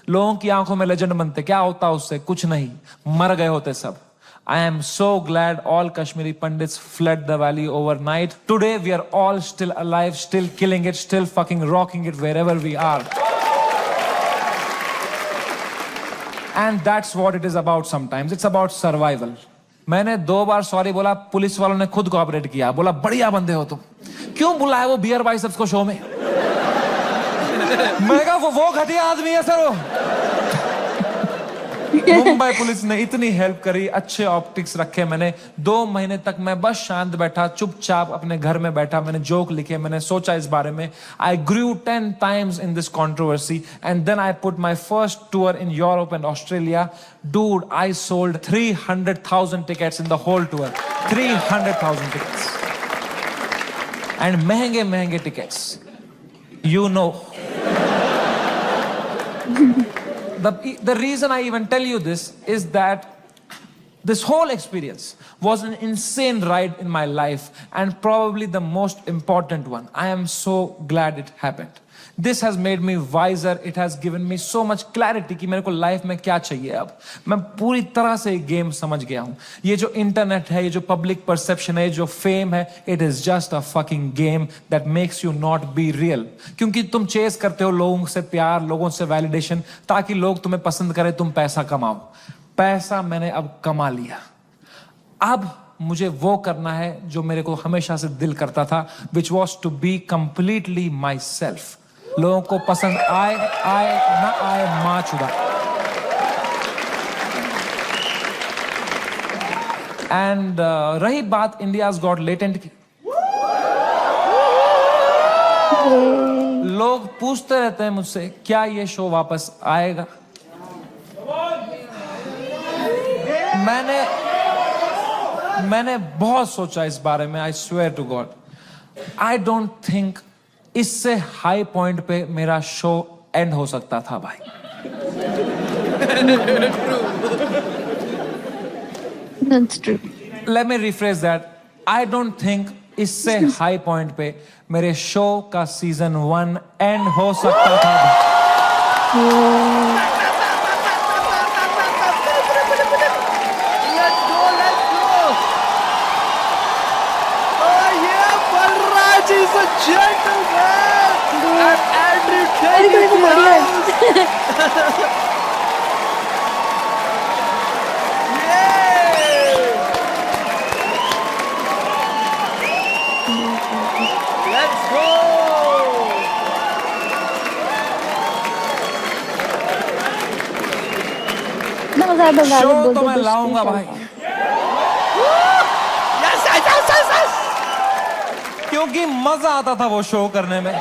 लोगों की आंखों में लेजेंड बनते। क्या होता उससे? कुछ नहीं, मर गए होते सब। I am so glad all Kashmiri Pandits fled the valley overnight. Today we are all still alive, still killing it, still fucking rocking it wherever we are. And that's what it is about sometimes. It's about survival. मैंने 2 बार sorry बोला, police वालों ने खुद cooperate किया, बोला बढ़िया बंदे हो तुम, क्यों बुलाया वो बियर बाइसेप्स को शो में? मैं कहा वो घटिया आदमी है सर वो। मुंबई पुलिस ने इतनी हेल्प करी, अच्छे ऑप्टिक्स रखे मैंने। 2 महीने तक मैं बस शांत बैठा, चुपचाप अपने घर में बैठा, मैंने जोक लिखे, मैंने सोचा इस बारे में। आई ग्रू 10 times in this controversy and then I put my first tour in Europe and Australia. Dude, I sold 300,000 tickets in the whole tour. 300,000 tickets. And महंगे tickets. You know. The reason I even tell you this is that this whole experience was an insane ride in my life and probably the most important one. I am so glad it happened. This has made me wiser. It has given me so much clarity कि मेरे को life में क्या चाहिए अब। मैं पूरी तरह से गेम समझ गया हूँ। ये जो इंटरनेट है, ये जो पब्लिक परसेप्शन है, जो फेम है, it is just a fucking game that makes you not be real. क्योंकि तुम चेस करते हो लोगों से प्यार, लोगों से वैलिडेशन, ताकि लोग तुम्हें पसंद करें, तुम पैसा कमाओ। पैसा मैंने अब कमा लिया। अब मुझे वो करना है जो मेरे को हमेशा से दिल करता था, which was to be completely myself. लोगों को पसंद आए ना आए, मां चुदा। एंड रही बात इंडियाज गॉट लेटेंट की, लोग पूछते रहते हैं मुझसे क्या ये शो वापस आएगा। मैंने बहुत सोचा इस बारे में। I swear to God, I don't think इससे हाई पॉइंट पे मेरा शो एंड हो सकता था भाई। That's true. Let me rephrase that. I don't think इससे हाई पॉइंट पे मेरे शो का सीजन 1 एंड हो सकता था। Let's go. Oh yeah, Balraj is a gentleman. And Andrew Tate is in the house. Let's go! Show तो मैं लाऊंगा भाई। Yes! क्योंकि मजा आता था वो शो करने में।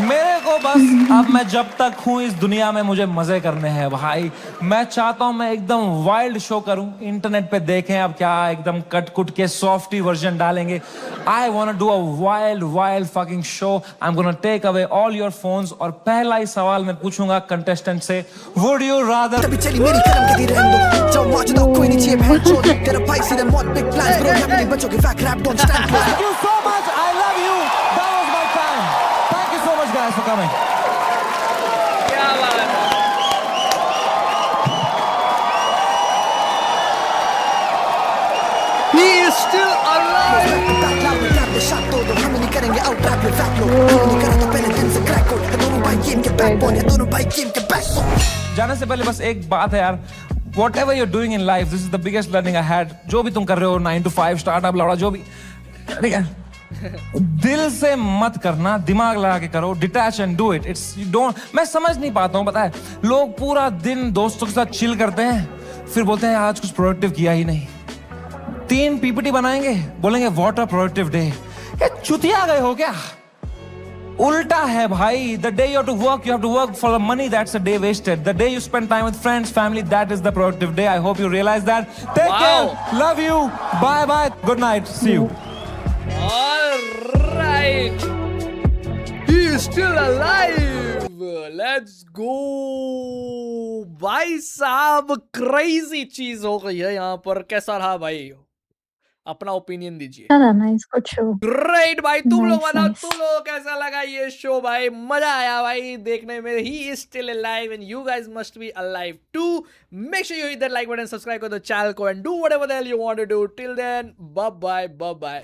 मेरे को बस अब मैं जब तक हूं इस दुनिया में मुझे मजे करने हैं भाई। मैं चाहता हूं मैं एकदम वाइल्ड शो करूं, इंटरनेट पे देखें अब क्या एकदम कट कुट के सॉफ्टी वर्जन डालेंगे। I want to do a wild fucking show. I am gonna take away all your phones और पहला ही सवाल मैं पूछूंगा कंटेस्टेंट से, would you rather. Thank you so much. I love you. That was my time. Thank you so much guys for coming. क्या बात है। He is still alive. जाने से पहले बस एक बात है यार, whatever you're doing in life, this is the biggest learning I had. जो भी तुम कर रहे हो, 9 to 5 स्टार्टअप लौड़ा, जो भी, ठीक है, दिल से मत करना, दिमाग लगा के करो, detach and do it. It's don't, मैं समझ नहीं पाता हूँ, पता है लोग पूरा दिन दोस्तों के साथ चिल करते हैं, फिर बोलते हैं आज कुछ प्रोडक्टिव किया ही नहीं। 3 पीपीटी बनाएंगे, बोलेंगे व्हाट अ प्रोडक्टिव डे। ये चुतिया गए हो क्या? उल्टा है भाई। The day you have to work for the money. That's a day wasted. The day you spend time with friends, family, that is the productive day. I hope you realize that. Take care. Love you. Bye. Good night. See you. All right. He is still alive. Let's go. भाई साहब crazy चीज हो गई है यहाँ पर। कैसा रहा भाई? अपना ओपिनियन दीजिए। Nice, good show. ग्रेट भाई, तुम लोग बताओ, nice. तुम लोगों को कैसा लगा ये शो भाई? मजा आया भाई देखने में। He is still alive and you guys must be alive too. Make sure you hit that like button, subscribe कर दो चैनल को and do whatever the hell you want to do. Till then, bye bye.